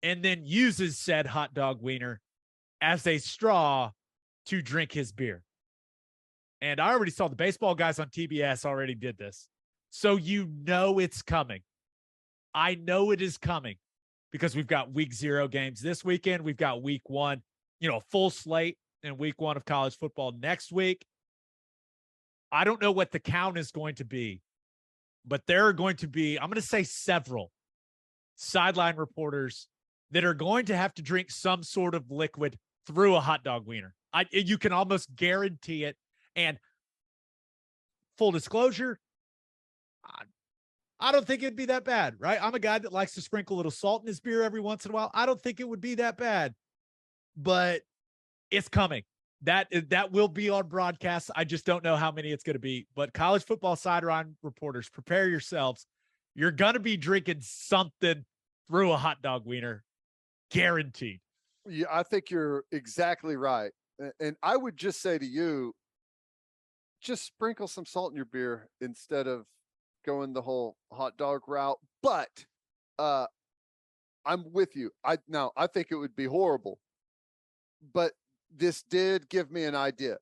and then uses said hot dog wiener as a straw to drink his beer. And I already saw the baseball guys on TBS already did this. So you know it's coming. I know it is coming because we've got week 0 games this weekend. We've got week 1, full slate in week 1 of college football next week. I don't know what the count is going to be, but there are going to be, I'm going to say several sideline reporters that are going to have to drink some sort of liquid through a hot dog wiener. You can almost guarantee it. And full disclosure, I don't think it'd be that bad, right? I'm a guy that likes to sprinkle a little salt in his beer every once in a while. I don't think it would be that bad, but it's coming. That will be on broadcast. I just don't know how many it's going to be. But college football sideline reporters, prepare yourselves. You're going to be drinking something through a hot dog wiener, guaranteed. Yeah, I think you're exactly right. And I would just say to you, just sprinkle some salt in your beer instead of going the whole hot dog route. But I'm with you. I think it would be horrible. But this did give me an idea.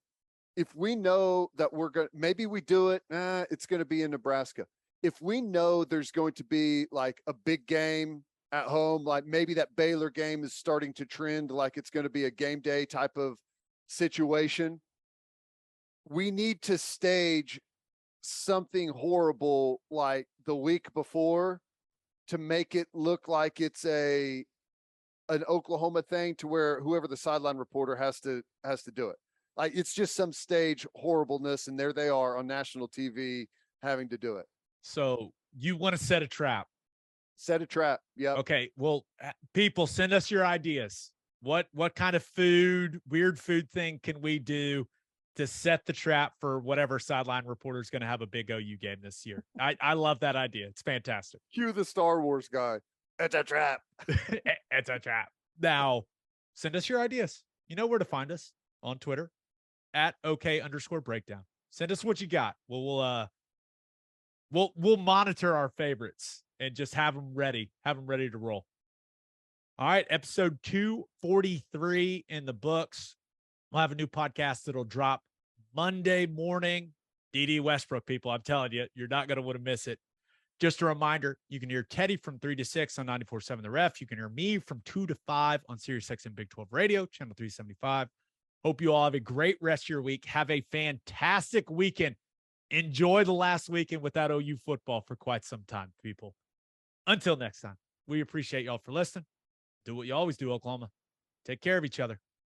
If we know that maybe we do it, it's going to be in Nebraska. If we know there's going to be like a big game at home, like maybe that Baylor game is starting to trend like it's going to be a game day type of situation, we need to stage something horrible like the week before to make it look like it's an Oklahoma thing, to where whoever the sideline reporter has to do it. Like it's just some stage horribleness, and there they are on national TV having to do it. So you want to set a trap? Set a trap. Yeah. Okay. Well, people, send us your ideas. What kind of weird food thing can we do to set the trap for whatever sideline reporter is going to have a big OU game this year? I love that idea. It's fantastic. Cue the Star Wars guy. It's a trap. It's a trap. Now, send us your ideas. You know where to find us on Twitter at OK_breakdown. Send us what you got. We'll monitor our favorites and just have them ready to roll. All right, episode 243 in the books. We'll have a new podcast that'll drop Monday morning. D.D. Westbrook, people, I'm telling you, you're not going to want to miss it. Just a reminder, you can hear Teddy from 3 to 6 on 94.7 The Ref. You can hear me from 2 to 5 on Sirius XM Big 12 Radio, channel 375. Hope you all have a great rest of your week. Have a fantastic weekend. Enjoy the last weekend without OU football for quite some time, people. Until next time, we appreciate y'all for listening. Do what you always do, Oklahoma. Take care of each other.